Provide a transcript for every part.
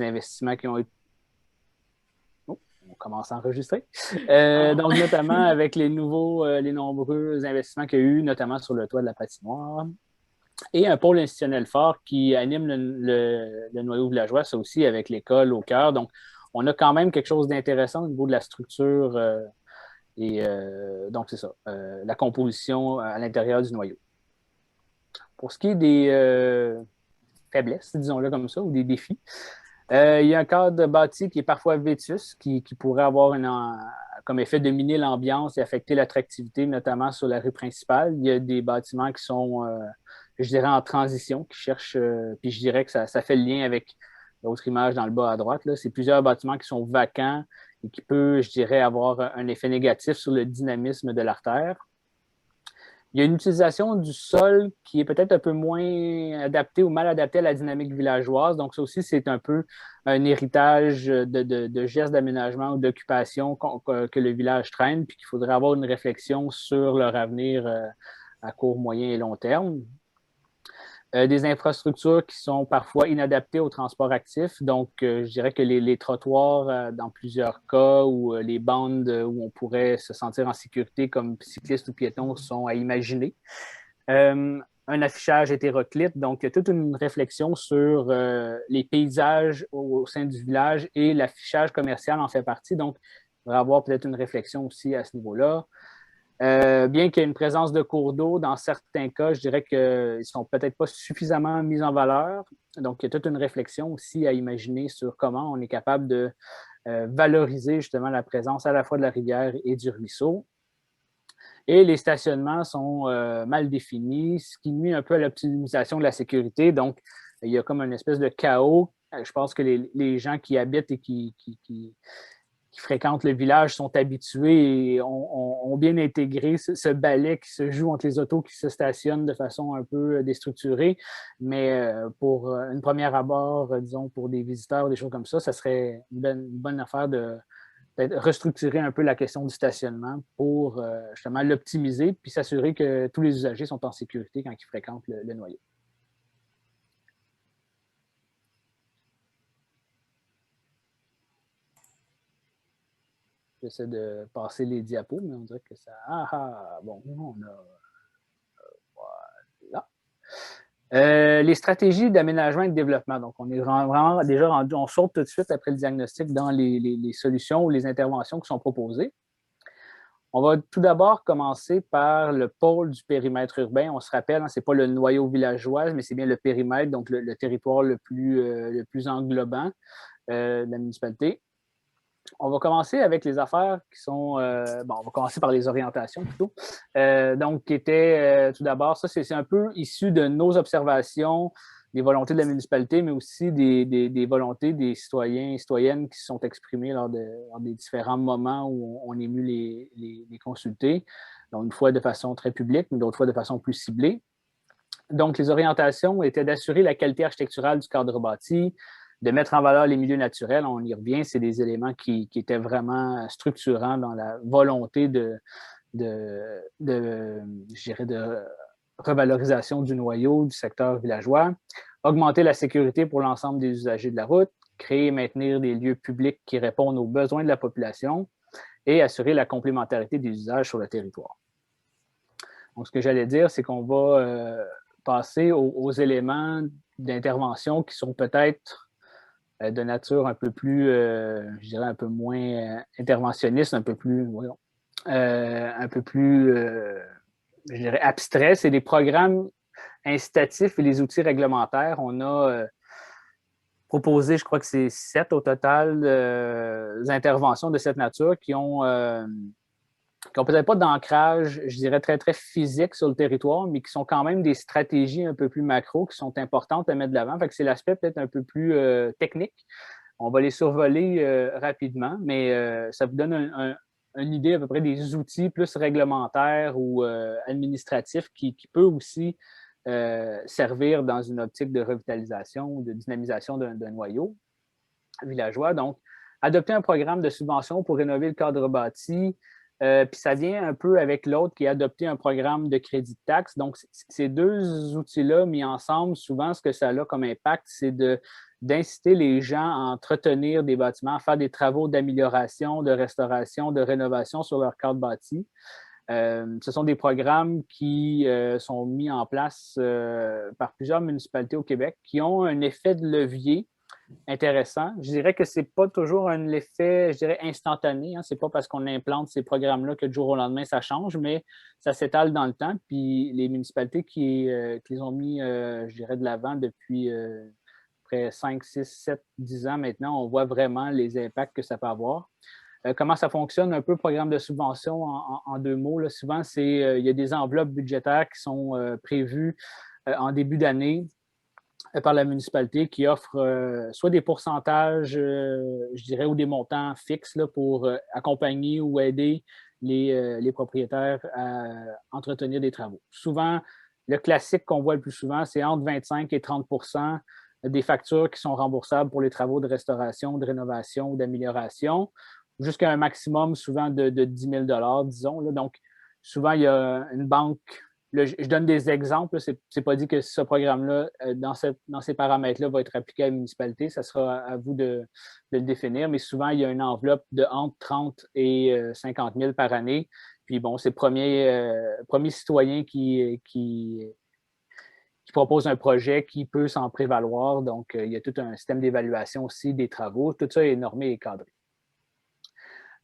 investissements qui ont été... Oh, on commence à enregistrer. Donc, notamment avec les nombreux investissements qu'il y a eu, notamment sur le toit de la patinoire. Et un pôle institutionnel fort qui anime le noyau villageois, ça aussi, avec l'école au cœur. Donc, on a quand même quelque chose d'intéressant au niveau de la structure donc, c'est ça, la composition à l'intérieur du noyau. Pour ce qui est des faiblesses, disons-le comme ça, ou des défis, il y a un cadre bâti qui est parfois vétus, qui pourrait avoir comme effet de miner l'ambiance et affecter l'attractivité, notamment sur la rue principale. Il y a des bâtiments qui sont, je dirais, en transition, qui cherchent, puis je dirais que ça fait le lien avec l'autre image dans le bas à droite. C'est plusieurs bâtiments qui sont vacants et qui peut, je dirais, avoir un effet négatif sur le dynamisme de l'artère. Il y a une utilisation du sol qui est peut-être un peu moins adaptée ou mal adaptée à la dynamique villageoise. Donc, ça aussi, c'est un peu un héritage de gestes d'aménagement ou d'occupation que le village traîne, puis qu'il faudrait avoir une réflexion sur leur avenir à court, moyen et long terme. Des infrastructures qui sont parfois inadaptées au transport actif. Donc, je dirais que les trottoirs, dans plusieurs cas, ou les bandes où on pourrait se sentir en sécurité comme cycliste ou piéton sont à imaginer. Un affichage hétéroclite, donc il y a toute une réflexion sur les paysages au sein du village et l'affichage commercial en fait partie. Donc, il va y avoir peut-être une réflexion aussi à ce niveau-là. Bien qu'il y ait une présence de cours d'eau, dans certains cas, je dirais qu'ils ne sont peut-être pas suffisamment mis en valeur. Donc, il y a toute une réflexion aussi à imaginer sur comment on est capable de valoriser justement la présence à la fois de la rivière et du ruisseau. Et les stationnements sont mal définis, ce qui nuit un peu à l'optimisation de la sécurité. Donc, il y a comme une espèce de chaos. Je pense que les gens qui habitent et qui fréquentent le village sont habitués et ont bien intégré ce balai qui se joue entre les autos qui se stationnent de façon un peu déstructurée. Mais pour une première abord, disons, pour des visiteurs ou des choses comme ça serait une bonne affaire de peut-être restructurer un peu la question du stationnement pour justement l'optimiser puis s'assurer que tous les usagers sont en sécurité quand ils fréquentent le noyau. J'essaie de passer les diapos, mais on dirait que ça... bon, on a... Voilà. Les stratégies d'aménagement et de développement. Donc, on est vraiment déjà rendu, on saute tout de suite après le diagnostic dans les solutions ou les interventions qui sont proposées. On va tout d'abord commencer par le pôle du périmètre urbain. On se rappelle, ce n'est pas le noyau villageois, mais c'est bien le périmètre, donc le territoire le plus englobant de la municipalité. On va commencer avec les affaires qui sont... on va commencer par les orientations plutôt. Donc, qui étaient tout d'abord, ça, c'est un peu issu de nos observations, des volontés de la municipalité, mais aussi des volontés des citoyens et citoyennes qui se sont exprimées lors des différents moments où on est venu les consulter. Donc, une fois de façon très publique, mais d'autres fois de façon plus ciblée. Donc, les orientations étaient d'assurer la qualité architecturale du cadre bâti, de mettre en valeur les milieux naturels, on y revient, c'est des éléments qui étaient vraiment structurants dans la volonté je dirais de revalorisation du noyau du secteur villageois, augmenter la sécurité pour l'ensemble des usagers de la route, créer et maintenir des lieux publics qui répondent aux besoins de la population et assurer la complémentarité des usages sur le territoire. Donc, ce que j'allais dire, c'est qu'on va passer aux éléments d'intervention qui sont peut-être de nature un peu plus, je dirais, un peu moins interventionniste, un peu plus, je dirais, abstrait. C'est les programmes incitatifs et les outils réglementaires. On a proposé, je crois que c'est 7 au total, interventions de cette nature qui ont peut-être pas d'ancrage, je dirais, très, très physique sur le territoire, mais qui sont quand même des stratégies un peu plus macro qui sont importantes à mettre de l'avant. Fait que c'est l'aspect peut-être un peu plus technique. On va les survoler rapidement, mais ça vous donne une idée à peu près des outils plus réglementaires ou administratifs qui peut aussi servir dans une optique de revitalisation ou de dynamisation d'un noyau villageois. Donc, adopter un programme de subvention pour rénover le cadre bâti, Puis ça vient un peu avec l'autre qui a adopté un programme de crédit de taxe. Donc, ces deux outils-là mis ensemble, souvent, ce que ça a comme impact, c'est d'inciter les gens à entretenir des bâtiments, à faire des travaux d'amélioration, de restauration, de rénovation sur leur cadre bâti. Ce sont des programmes qui sont mis en place par plusieurs municipalités au Québec qui ont un effet de levier intéressant. Je dirais que ce n'est pas toujours un effet, je dirais, instantané. Hein. Ce n'est pas parce qu'on implante ces programmes-là que du jour au lendemain, ça change, mais ça s'étale dans le temps. Puis les municipalités qui les ont mis, je dirais, de l'avant depuis près 5, 6, 7, 10 ans maintenant, on voit vraiment les impacts que ça peut avoir. Comment ça fonctionne un peu, programme de subvention en deux mots. Là. Souvent, il y a des enveloppes budgétaires qui sont prévues en début d'année par la municipalité qui offre soit des pourcentages, je dirais, ou des montants fixes là, pour accompagner ou aider les propriétaires à entretenir des travaux. Souvent, le classique qu'on voit le plus souvent, c'est entre 25 et 30 des factures qui sont remboursables pour les travaux de restauration, de rénovation ou d'amélioration, jusqu'à un maximum souvent de 10 000 disons. Là. Donc, souvent, il y a une banque. Là, je donne des exemples. Ce n'est pas dit que ce programme-là, dans ces paramètres-là, va être appliqué à la municipalité. Ça sera à vous de le définir. Mais souvent, il y a une enveloppe de entre 30 et 50 000 par année. Puis bon, c'est le premier citoyen qui propose un projet qui peut s'en prévaloir. Donc, il y a tout un système d'évaluation aussi des travaux. Tout ça est normé et cadré.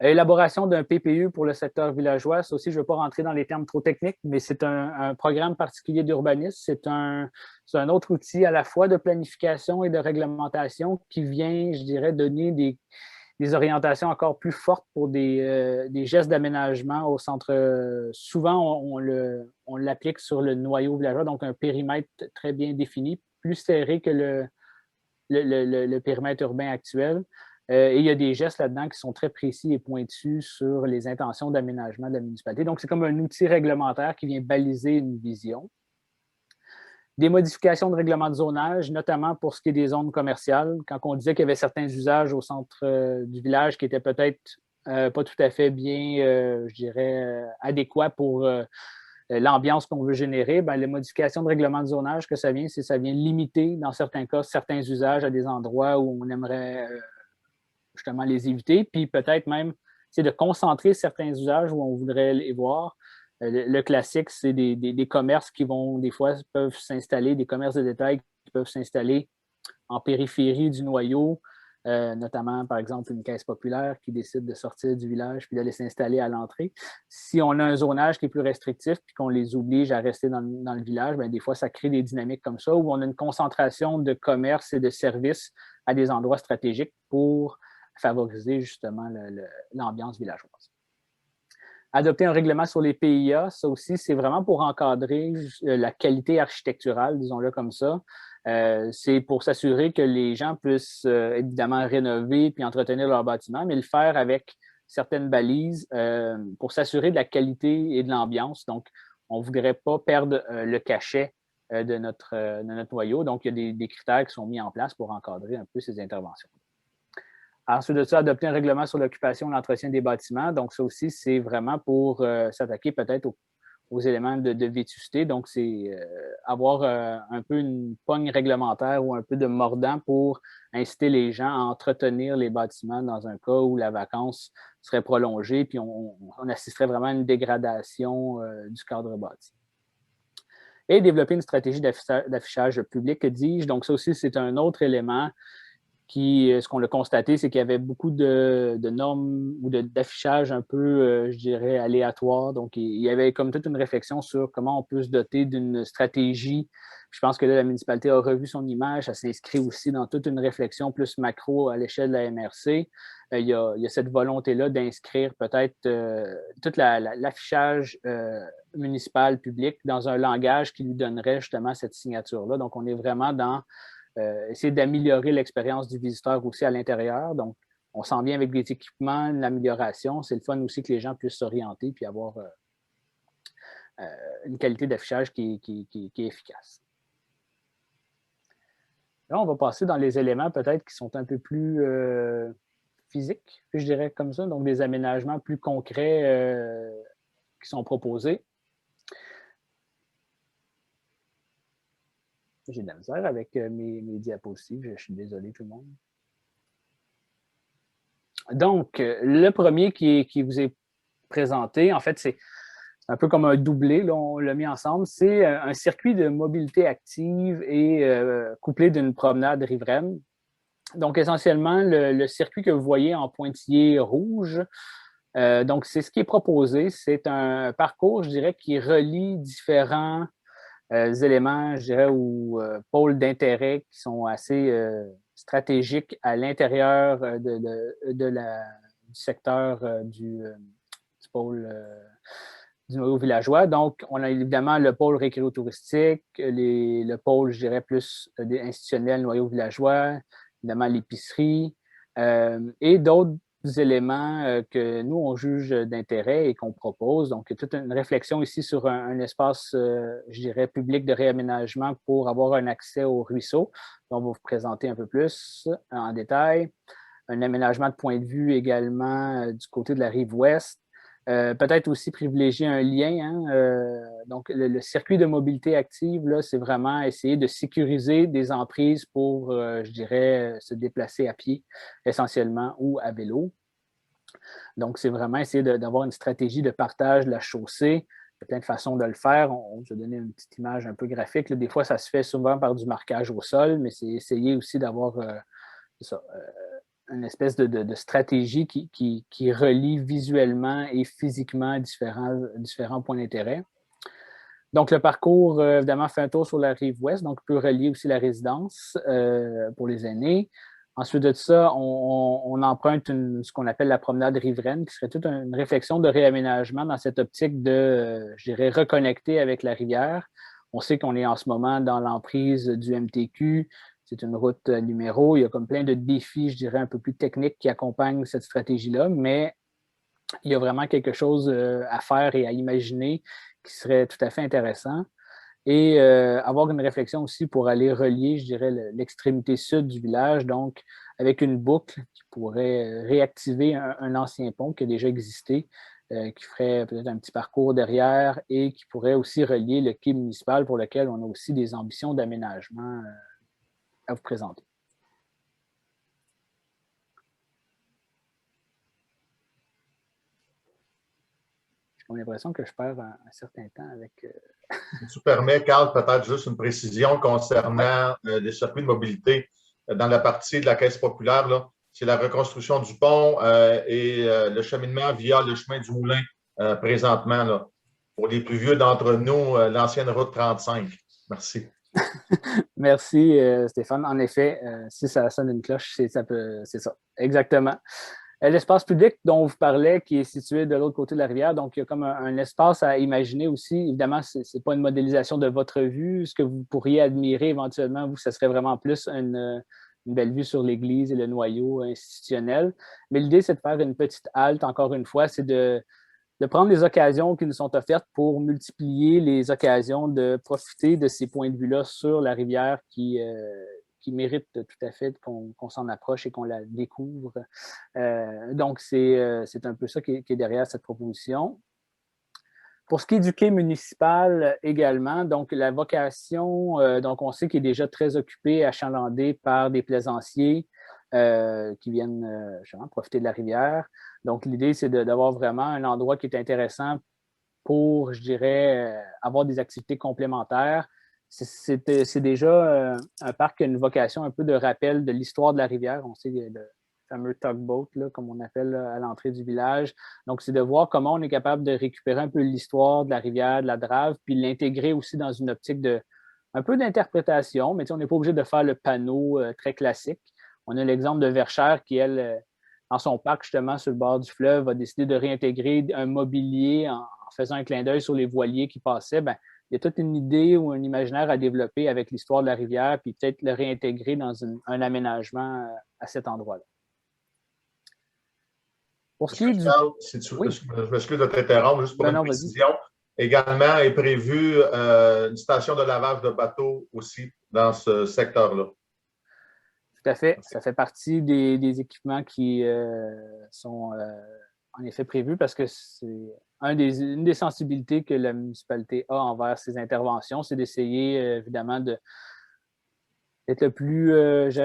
Élaboration d'un PPU pour le secteur villageois, ça aussi, je ne veux pas rentrer dans les termes trop techniques, mais c'est un programme particulier d'urbanisme. C'est un autre outil à la fois de planification et de réglementation qui vient, je dirais, donner des orientations encore plus fortes pour des gestes d'aménagement au centre. Souvent, on l'applique sur le noyau villageois, donc un périmètre très bien défini, plus serré que le périmètre urbain actuel. Et il y a des gestes là-dedans qui sont très précis et pointus sur les intentions d'aménagement de la municipalité. Donc, c'est comme un outil réglementaire qui vient baliser une vision. Des modifications de règlement de zonage, notamment pour ce qui est des zones commerciales. Quand on disait qu'il y avait certains usages au centre du village qui étaient peut-être pas tout à fait bien, je dirais, adéquats pour l'ambiance qu'on veut générer, bien, les modifications de règlement de zonage, que ça vient, c'est ça vient limiter, dans certains cas, certains usages à des endroits où on aimerait justement les éviter, puis peut-être même c'est de concentrer certains usages où on voudrait les voir. Le classique, c'est des commerces qui vont, des fois, peuvent s'installer, des commerces de détail qui peuvent s'installer en périphérie du noyau, notamment, par exemple, une caisse populaire qui décide de sortir du village puis d'aller s'installer à l'entrée. Si on a un zonage qui est plus restrictif puis qu'on les oblige à rester dans le village, bien, des fois, ça crée des dynamiques comme ça où on a une concentration de commerce et de services à des endroits stratégiques pour favoriser justement l'ambiance villageoise. Adopter un règlement sur les PIA, ça aussi, c'est vraiment pour encadrer la qualité architecturale, disons-le comme ça. C'est pour s'assurer que les gens puissent évidemment rénover puis entretenir leur bâtiment, mais le faire avec certaines balises pour s'assurer de la qualité et de l'ambiance. Donc, on ne voudrait pas perdre le cachet de notre noyau. Donc, il y a des critères qui sont mis en place pour encadrer un peu ces interventions. Ensuite de ça, adopter un règlement sur l'occupation et l'entretien des bâtiments. Donc, ça aussi, c'est vraiment pour s'attaquer peut-être aux éléments de vétusté. Donc, c'est avoir un peu une pogne réglementaire ou un peu de mordant pour inciter les gens à entretenir les bâtiments dans un cas où la vacance serait prolongée, puis on assisterait vraiment à une dégradation du cadre bâti. Et développer une stratégie d'affichage public, que dis-je. Donc, ça aussi, c'est un autre élément ce qu'on a constaté, c'est qu'il y avait beaucoup de normes ou d'affichage un peu, je dirais, aléatoire. Donc, il y avait comme toute une réflexion sur comment on peut se doter d'une stratégie. Je pense que là, la municipalité a revu son image. Ça s'inscrit aussi dans toute une réflexion plus macro à l'échelle de la MRC. Il y a cette volonté-là d'inscrire peut-être tout l'affichage municipal public dans un langage qui lui donnerait justement cette signature-là. Donc, on est vraiment dans essayer d'améliorer l'expérience du visiteur aussi à l'intérieur. Donc, on s'en vient avec des équipements, l'amélioration. C'est le fun aussi que les gens puissent s'orienter puis avoir une qualité d'affichage qui est efficace. Là, on va passer dans les éléments peut-être qui sont un peu plus physiques, je dirais comme ça, donc des aménagements plus concrets qui sont proposés. J'ai de la misère avec mes diapositives, je suis désolé tout le monde. Donc, le premier qui vous est présenté, en fait, c'est un peu comme un doublé, là, on l'a mis ensemble. C'est un circuit de mobilité active et couplé d'une promenade riveraine. Donc, essentiellement, le circuit que vous voyez en pointillé rouge, donc c'est ce qui est proposé. C'est un parcours, je dirais, qui relie différents éléments, je dirais, ou pôles d'intérêt qui sont assez stratégiques à l'intérieur du secteur du pôle du noyau villageois. Donc, on a évidemment le pôle récréo-touristique, le pôle, je dirais, plus institutionnel, noyau villageois, évidemment l'épicerie et d'autres éléments que nous, on juge d'intérêt et qu'on propose. Donc, il y a toute une réflexion ici sur un espace, je dirais, public de réaménagement pour avoir un accès au ruisseau. On va vous présenter un peu plus en détail. Un aménagement de point de vue également du côté de la rive ouest. Peut-être aussi privilégier un lien. Donc, le circuit de mobilité active, là, c'est vraiment essayer de sécuriser des emprises pour, je dirais, se déplacer à pied essentiellement ou à vélo. Donc, c'est vraiment essayer d'avoir une stratégie de partage de la chaussée. Il y a plein de façons de le faire. On vous a donné une petite image un peu graphique. Là, des fois, ça se fait souvent par du marquage au sol, mais c'est essayer aussi d'avoir une espèce de stratégie qui relie visuellement et physiquement différents points d'intérêt. Donc, le parcours, évidemment, fait un tour sur la rive ouest, donc peut relier aussi la résidence pour les aînés. Ensuite de ça, on emprunte ce qu'on appelle la promenade riveraine, qui serait toute une réflexion de réaménagement dans cette optique de, je dirais, reconnecter avec la rivière. On sait qu'on est en ce moment dans l'emprise du MTQ. C'est une route numéro. Il y a comme plein de défis, je dirais, un peu plus techniques qui accompagnent cette stratégie-là, mais il y a vraiment quelque chose à faire et à imaginer qui serait tout à fait intéressant. Et avoir une réflexion aussi pour aller relier, je dirais, l'extrémité sud du village, donc avec une boucle qui pourrait réactiver un ancien pont qui a déjà existé, qui ferait peut-être un petit parcours derrière et qui pourrait aussi relier le quai municipal pour lequel on a aussi des ambitions d'aménagement à vous présenter. J'ai l'impression que je perds un certain temps avec... Si tu permets, Carl, peut-être juste une précision concernant les circuits de mobilité. Dans la partie de la Caisse populaire, c'est la reconstruction du pont et le cheminement via le chemin du Moulin présentement. Là. Pour les plus vieux d'entre nous, l'ancienne route 35. Merci. Merci, Stéphane. En effet, si ça sonne une cloche, c'est ça. Exactement. L'espace public dont vous parlez, qui est situé de l'autre côté de la rivière, donc il y a comme un espace à imaginer aussi. Évidemment, ce n'est pas une modélisation de votre vue. Ce que vous pourriez admirer éventuellement, vous, ce serait vraiment plus une belle vue sur l'église et le noyau institutionnel. Mais l'idée, c'est de faire une petite halte, encore une fois, c'est de prendre les occasions qui nous sont offertes pour multiplier les occasions de profiter de ces points de vue-là sur la rivière qui mérite tout à fait qu'on s'en approche et qu'on la découvre. Donc, c'est un peu ça qui est derrière cette proposition. Pour ce qui est du quai municipal également, donc la vocation, donc on sait qu'il est déjà très occupé, achalandé par des plaisanciers qui viennent justement profiter de la rivière. Donc, l'idée, c'est d'avoir vraiment un endroit qui est intéressant pour, je dirais, avoir des activités complémentaires. C'est déjà un parc qui a une vocation un peu de rappel de l'histoire de la rivière. On sait le fameux tugboat, là, comme on appelle là, à l'entrée du village. Donc, c'est de voir comment on est capable de récupérer un peu l'histoire de la rivière, de la Drave, puis l'intégrer aussi dans une optique un peu d'interprétation, mais on n'est pas obligé de faire le panneau très classique. On a l'exemple de Verchères qui, elle, dans son parc, justement, sur le bord du fleuve, a décidé de réintégrer un mobilier en faisant un clin d'œil sur les voiliers qui passaient. Bien, il y a toute une idée ou un imaginaire à développer avec l'histoire de la rivière, puis peut-être le réintégrer dans un aménagement à cet endroit-là. Pour ce qui est du... Oui. Je m'excuse de t'interrompre, juste pour une précision. Également est prévue une station de lavage de bateaux aussi dans ce secteur-là. Tout à fait. Ça fait partie des équipements qui sont en effet prévus parce que c'est une des sensibilités que la municipalité a envers ces interventions, c'est d'essayer évidemment d'être le plus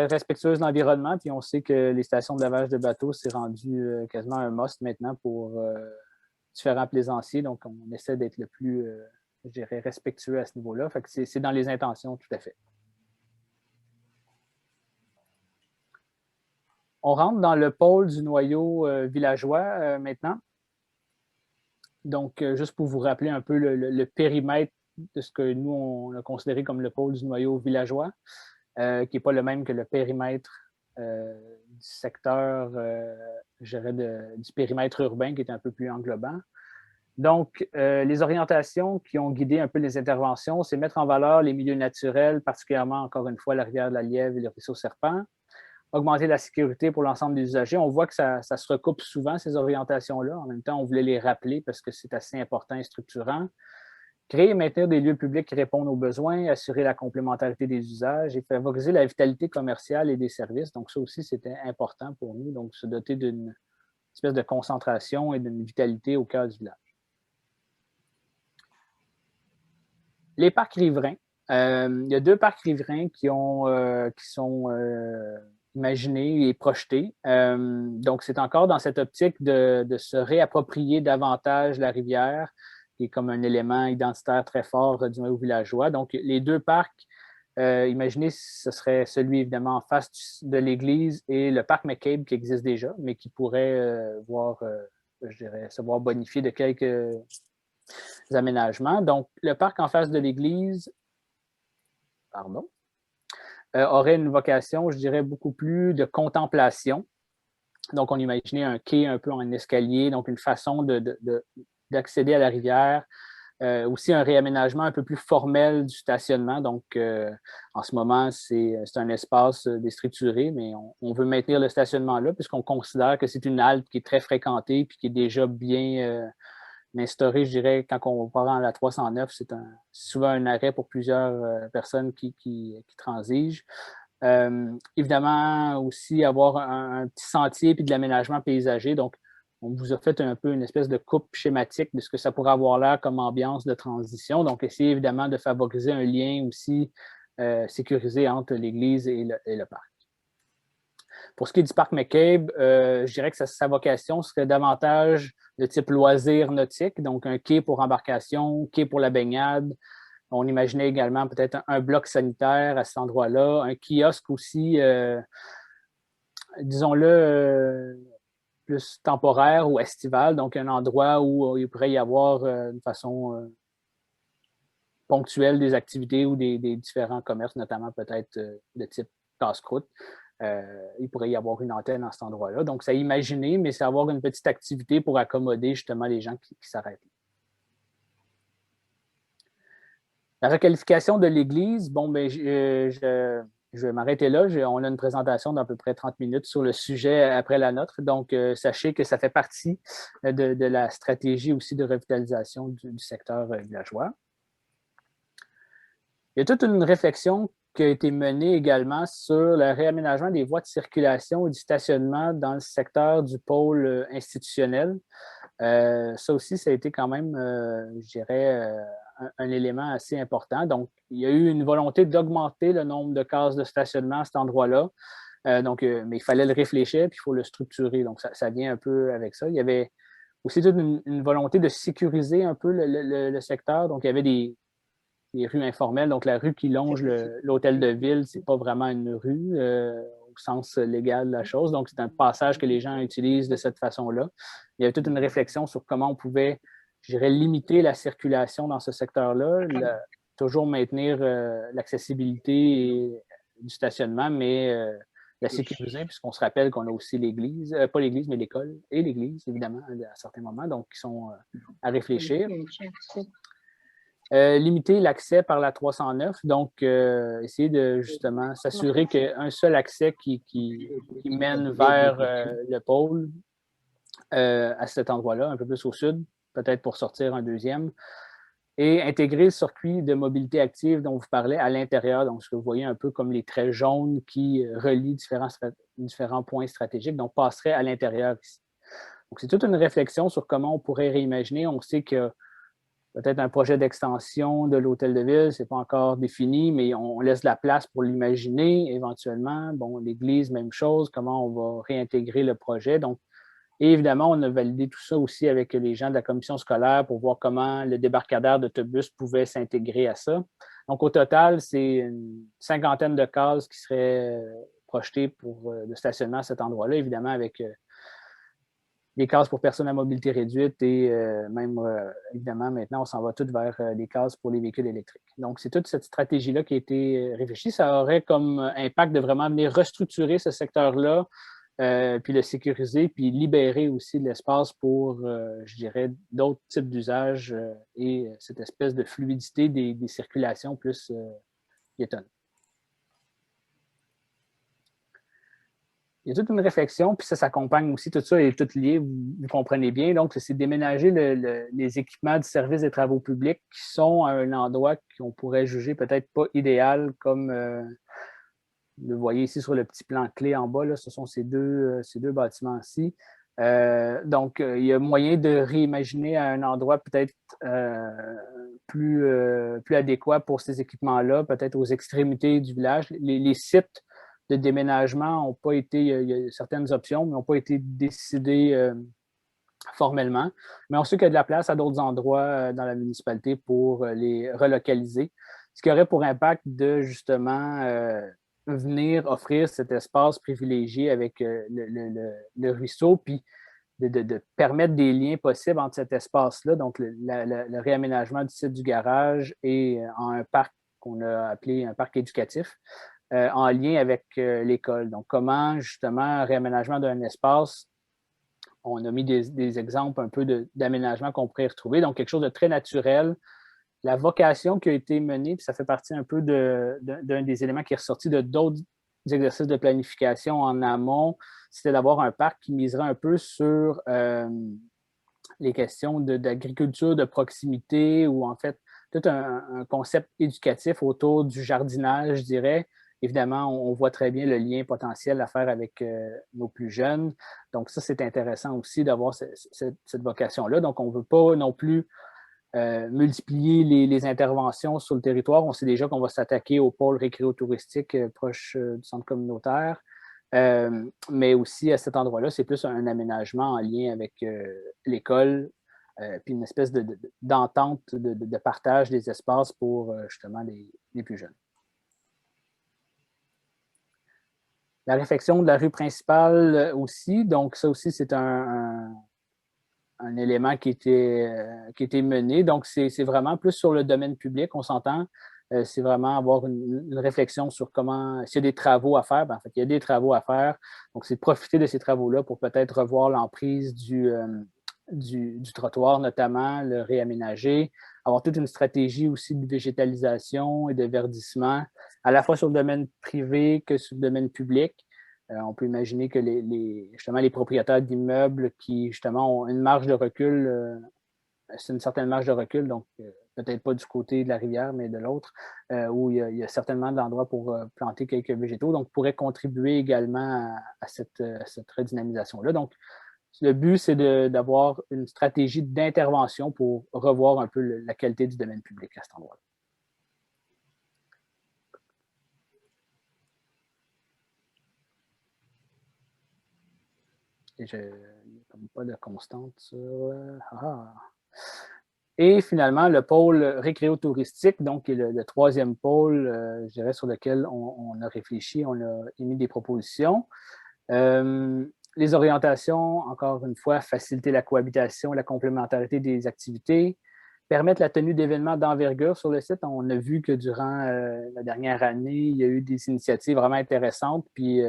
respectueuse de l'environnement. Puis on sait que les stations de lavage de bateaux, c'est rendu quasiment un must maintenant pour différents plaisanciers. Donc, on essaie d'être le plus, je dirais, respectueux à ce niveau-là. Fait que c'est dans les intentions, tout à fait. On rentre dans le pôle du noyau villageois maintenant. Donc, juste pour vous rappeler un peu le périmètre de ce que nous, on a considéré comme le pôle du noyau villageois, qui n'est pas le même que le périmètre du secteur, je dirais, du périmètre urbain, qui est un peu plus englobant. Donc, les orientations qui ont guidé un peu les interventions, c'est mettre en valeur les milieux naturels, particulièrement, encore une fois, la rivière de la Lièvre et le ruisseau Serpent, augmenter la sécurité pour l'ensemble des usagers. On voit que ça se recoupe souvent, ces orientations-là. En même temps, on voulait les rappeler parce que c'est assez important et structurant. Créer et maintenir des lieux publics qui répondent aux besoins, assurer la complémentarité des usages et favoriser la vitalité commerciale et des services. Donc, ça aussi, c'était important pour nous. Donc, se doter d'une espèce de concentration et d'une vitalité au cœur du village. Les parcs riverains. Il y a 2 parcs riverains qui sont imaginés et projetés. Donc, c'est encore dans cette optique de se réapproprier davantage la rivière, qui est comme un élément identitaire très fort du noyau villageois. Donc, les 2 parcs, imaginez, ce serait celui évidemment en face de l'église et le parc McCabe qui existe déjà, mais qui pourrait je dirais, se voir bonifié de quelques aménagements. Donc, le parc en face de l'église, aurait une vocation, je dirais, beaucoup plus de contemplation. Donc, on imaginait un quai un peu en escalier, donc une façon d'accéder à la rivière. Aussi un réaménagement un peu plus formel du stationnement. Donc, en ce moment, c'est un espace déstructuré, mais on veut maintenir le stationnement là puisqu'on considère que c'est une halte qui est très fréquentée et qui est déjà bien instaurée, je dirais, quand on part en la 309, c'est souvent un arrêt pour plusieurs personnes qui transigent. Évidemment, aussi avoir un petit sentier puis de l'aménagement paysager. Donc, on vous a fait un peu une espèce de coupe schématique de ce que ça pourrait avoir l'air comme ambiance de transition. Donc, essayer évidemment de favoriser un lien aussi sécurisé entre l'église et le parc. Pour ce qui est du parc McCabe, je dirais que sa vocation serait davantage de type loisir nautique, donc un quai pour embarcation, quai pour la baignade. On imaginait également peut-être un bloc sanitaire à cet endroit-là, un kiosque aussi, disons-le, plus temporaire ou estival, donc un endroit où il pourrait y avoir une façon ponctuelle des activités ou des différents commerces, notamment peut-être de type casse-croûte. Il pourrait y avoir une antenne à cet endroit-là. Donc, c'est à imaginer, mais c'est avoir une petite activité pour accommoder justement les gens qui s'arrêtent. La requalification de l'église, bon, ben, je vais m'arrêter là. On a une présentation d'à peu près 30 minutes sur le sujet après la nôtre. Donc, sachez que ça fait partie de la stratégie aussi de revitalisation du secteur villageois. Il y a toute une réflexion qui a été menée également sur le réaménagement des voies de circulation et du stationnement dans le secteur du pôle institutionnel. Ça aussi, ça a été quand même, je dirais, un élément assez important. Donc, il y a eu une volonté d'augmenter le nombre de cases de stationnement à cet endroit-là. Mais il fallait le réfléchir, puis il faut le structurer. Donc, ça vient un peu avec ça. Il y avait aussi toute une volonté de sécuriser un peu le secteur. Donc, il y avait des rues informelles. Donc, la rue qui longe l'hôtel de ville, c'est pas vraiment une rue au sens légal de la chose. Donc, c'est un passage que les gens utilisent de cette façon-là. Il y avait toute une réflexion sur comment on pouvait, je dirais, limiter la circulation dans ce secteur-là, toujours maintenir l'accessibilité du stationnement, mais la sécuriser, puisqu'on se rappelle qu'on a aussi l'église, pas l'église, mais l'école et l'église, évidemment, à certains moments, donc qui sont à réfléchir. Limiter l'accès par la 309, donc essayer de justement s'assurer qu'il y a un seul accès qui mène vers le pôle à cet endroit-là, un peu plus au sud, peut-être pour sortir un deuxième. et intégrer le circuit de mobilité active dont vous parlez à l'intérieur. Donc, ce que vous voyez un peu comme les traits jaunes qui relient différents points stratégiques, donc passerait à l'intérieur ici. Donc, c'est toute une réflexion sur comment on pourrait réimaginer. On sait que peut-être un projet d'extension de l'hôtel de ville, ce n'est pas encore défini, mais on laisse de la place pour l'imaginer éventuellement. Bon, l'église, même chose, comment on va réintégrer le projet. Donc, et évidemment, on a validé tout ça aussi avec les gens de la commission scolaire pour voir comment le débarcadère d'autobus pouvait s'intégrer à ça. Donc, au total, c'est une cinquantaine de cases qui seraient projetées pour le stationnement à cet endroit-là, évidemment, avec des cases pour personnes à mobilité réduite et même, évidemment, maintenant, on s'en va tout vers des cases pour les véhicules électriques. Donc, c'est toute cette stratégie-là qui a été réfléchie. Ça aurait comme impact de vraiment venir restructurer ce secteur-là, puis le sécuriser, puis libérer aussi de l'espace pour, je dirais, d'autres types d'usages et cette espèce de fluidité des circulations plus piétonnes. Il y a toute une réflexion, puis ça s'accompagne aussi, tout ça est tout lié, vous comprenez bien. Donc, c'est déménager les équipements du service des travaux publics qui sont à un endroit qu'on pourrait juger peut-être pas idéal, comme vous le voyez ici sur le petit plan clé en bas, là, ce sont ces deux bâtiments-ci. Donc, il y a moyen de réimaginer à un endroit peut-être plus adéquat pour ces équipements-là, peut-être aux extrémités du village. Les sites de déménagement n'ont pas été, il y a certaines options, mais n'ont pas été décidées formellement. Mais on sait qu'il y a de la place à d'autres endroits dans la municipalité pour les relocaliser, ce qui aurait pour impact de justement venir offrir cet espace privilégié avec le ruisseau, puis de permettre des liens possibles entre cet espace-là, donc le réaménagement du site du garage et en un parc qu'on a appelé un parc éducatif, en lien avec l'école. Donc, comment, justement, un réaménagement d'un espace, on a mis des exemples un peu d'aménagement qu'on pourrait retrouver, donc quelque chose de très naturel. La vocation qui a été menée, puis ça fait partie un peu d'un des éléments qui est ressorti de d'autres exercices de planification en amont, c'était d'avoir un parc qui miserait un peu sur les questions d'agriculture de proximité ou en fait tout un concept éducatif autour du jardinage, je dirais. Évidemment, on voit très bien le lien potentiel à faire avec nos plus jeunes. Donc ça, c'est intéressant aussi d'avoir cette vocation-là. Donc, on ne veut pas non plus multiplier les interventions sur le territoire. On sait déjà qu'on va s'attaquer au pôle récréo-touristique proche du centre communautaire. Mais aussi à cet endroit-là, c'est plus un aménagement en lien avec l'école, puis une espèce d'entente, de partage des espaces pour justement les plus jeunes. La réfection de la rue principale aussi, donc ça aussi, c'est un élément qui était mené. Donc, c'est vraiment plus sur le domaine public, on s'entend. C'est vraiment avoir une réflexion sur comment, s'il y a des travaux à faire, ben, en fait, il y a des travaux à faire. Donc, c'est de profiter de ces travaux-là pour peut-être revoir l'emprise du trottoir, notamment, le réaménager, avoir toute une stratégie aussi de végétalisation et de verdissement, à la fois sur le domaine privé que sur le domaine public. On peut imaginer que justement, les propriétaires d'immeubles qui, justement, ont une marge de recul, c'est une certaine marge de recul, donc peut-être pas du côté de la rivière, mais de l'autre, où il y a certainement de l'endroit pour planter quelques végétaux, donc pourrait contribuer également à cette redynamisation-là. Donc, le but, c'est d'avoir une stratégie d'intervention pour revoir un peu la qualité du domaine public à cet endroit-là. Et je n'ai pas de constante sur... Et finalement, le pôle récréo-touristique, donc, qui est le troisième pôle, je dirais, sur lequel on a réfléchi, on a émis des propositions. Les orientations, encore une fois, faciliter la cohabitation, la complémentarité des activités, permettre la tenue d'événements d'envergure sur le site. On a vu que durant la dernière année, il y a eu des initiatives vraiment intéressantes, puis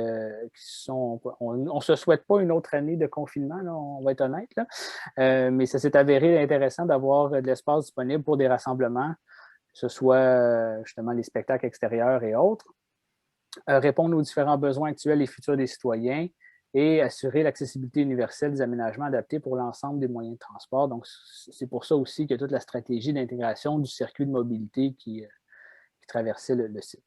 on ne se souhaite pas une autre année de confinement, là, on va être honnête, là. Mais ça s'est avéré intéressant d'avoir de l'espace disponible pour des rassemblements, que ce soit justement les spectacles extérieurs et autres. Répondre aux différents besoins actuels et futurs des citoyens et assurer l'accessibilité universelle des aménagements adaptés pour l'ensemble des moyens de transport. Donc, c'est pour ça aussi qu'il y a toute la stratégie d'intégration du circuit de mobilité qui traversait le site.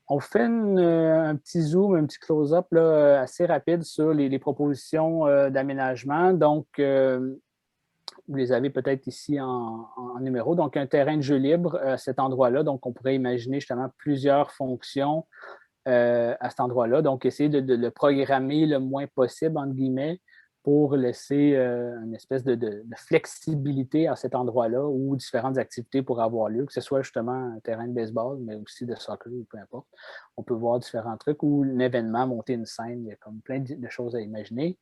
On fait un petit zoom, un petit close-up assez rapide sur les propositions d'aménagement. Donc, vous les avez peut-être ici en numéro. Donc, un terrain de jeu libre à cet endroit-là. Donc, on pourrait imaginer justement plusieurs fonctions à cet endroit-là. Donc, essayer de le programmer le moins possible, entre guillemets, pour laisser une espèce de flexibilité à cet endroit-là où différentes activités pourraient avoir lieu, que ce soit justement un terrain de baseball, mais aussi de soccer ou peu importe. On peut voir différents trucs ou un événement, monter une scène, il y a comme plein de choses à imaginer.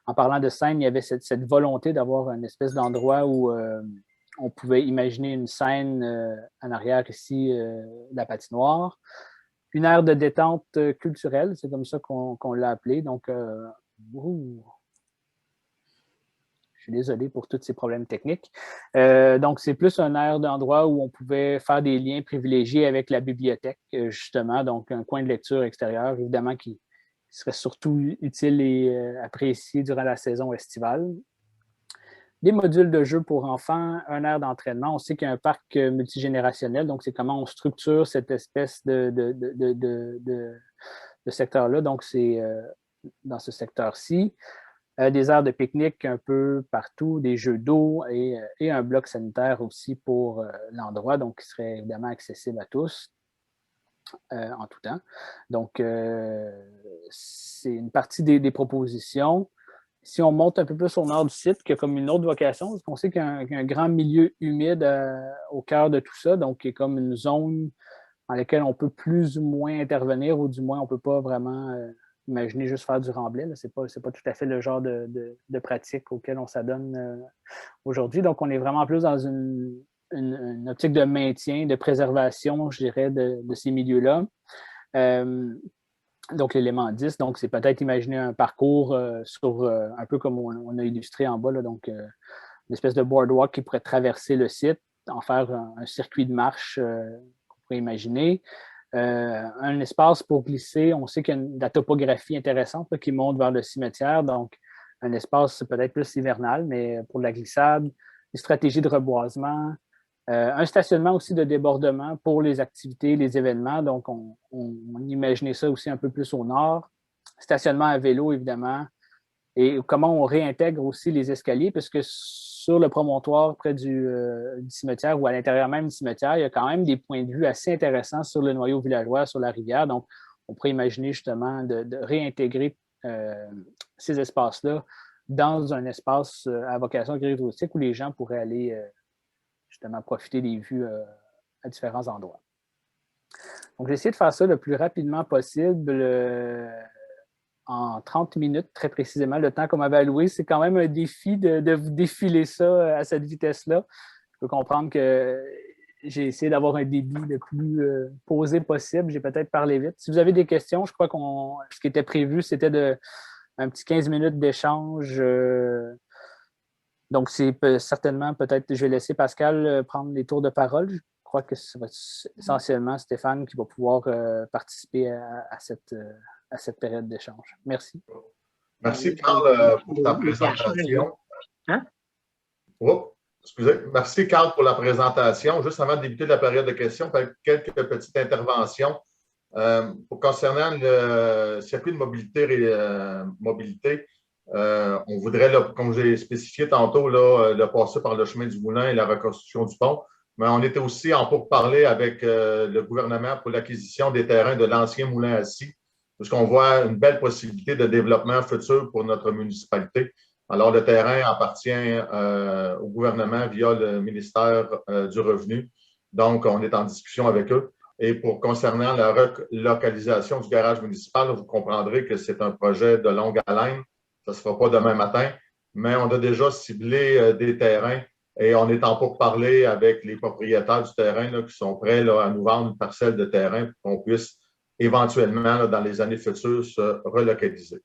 En parlant de scène, il y avait cette volonté d'avoir une espèce d'endroit où on pouvait imaginer une scène en arrière ici de la patinoire. Une aire de détente culturelle, c'est comme ça qu'on l'a appelé. Donc, je suis désolé pour tous ces problèmes techniques. Donc, c'est plus un aire d'endroit où on pouvait faire des liens privilégiés avec la bibliothèque, justement. Donc, un coin de lecture extérieur, évidemment, qui serait surtout utile et apprécié durant la saison estivale. Des modules de jeu pour enfants, un aire d'entraînement. On sait qu'il y a un parc multigénérationnel, donc c'est comment on structure cette espèce de secteur-là. Donc, c'est dans ce secteur-ci. Des aires de pique-nique un peu partout, des jeux d'eau et un bloc sanitaire aussi pour l'endroit, donc qui serait évidemment accessible à tous en tout temps. Donc, c'est une partie des propositions. Si on monte un peu plus au nord du site, qui a comme une autre vocation, parce qu'on sait qu'il y a un grand milieu humide au cœur de tout ça, donc qui est comme une zone dans laquelle on peut plus ou moins intervenir, ou du moins on ne peut pas vraiment imaginer juste faire du remblai. Ce n'est pas tout à fait le genre de pratique auquel on s'adonne aujourd'hui. Donc, on est vraiment plus dans une optique de maintien, de préservation, je dirais, de ces milieux-là. Donc, l'élément 10, donc c'est peut-être imaginer un parcours sur un peu comme on a illustré en bas, là, donc une espèce de boardwalk qui pourrait traverser le site, en faire un circuit de marche qu'on pourrait imaginer. Un espace pour glisser, on sait qu'il y a de la topographie intéressante là, qui monte vers le cimetière, donc un espace peut-être plus hivernal, mais pour la glissade, des stratégies de reboisement, un stationnement aussi de débordement pour les activités, les événements. Donc, on imaginait ça aussi un peu plus au nord. Stationnement à vélo, évidemment. Et comment on réintègre aussi les escaliers, parce que sur le promontoire près du cimetière ou à l'intérieur même du cimetière, il y a quand même des points de vue assez intéressants sur le noyau villageois, sur la rivière. Donc, on pourrait imaginer justement de réintégrer ces espaces-là dans un espace à vocation touristique où les gens pourraient aller justement profiter des vues à différents endroits. Donc, j'ai essayé de faire ça le plus rapidement possible en 30 minutes, très précisément. Le temps qu'on m'avait alloué, c'est quand même un défi de défiler ça à cette vitesse-là. Je peux comprendre que j'ai essayé d'avoir un débit le plus posé possible. J'ai peut-être parlé vite. Si vous avez des questions, je crois ce qui était prévu, c'était un petit 15 minutes d'échange. Donc, c'est certainement, peut-être, je vais laisser Pascal prendre les tours de parole. Je crois que c'est essentiellement Stéphane qui va pouvoir participer à cette période d'échange. Merci. Merci, Carl, pour ta présentation. Hein? Oh, excusez. Merci, Carl, pour la présentation. Juste avant de débuter la période de questions, quelques petites interventions. Concernant le circuit de mobilité, on voudrait, comme j'ai spécifié tantôt, le passer par le chemin du Moulin et la reconstruction du pont. Mais on était aussi en pourparlers avec le gouvernement pour l'acquisition des terrains de l'ancien moulin à scie, puisqu'on voit une belle possibilité de développement futur pour notre municipalité. Alors, le terrain appartient au gouvernement via le ministère du Revenu. Donc, on est en discussion avec eux. Et concernant la relocalisation du garage municipal, vous comprendrez que c'est un projet de longue haleine. Ça ne se fera pas demain matin, mais on a déjà ciblé des terrains et on est en pourparlers avec les propriétaires du terrain là, qui sont prêts là, à nous vendre une parcelle de terrain pour qu'on puisse éventuellement, là, dans les années futures, se relocaliser.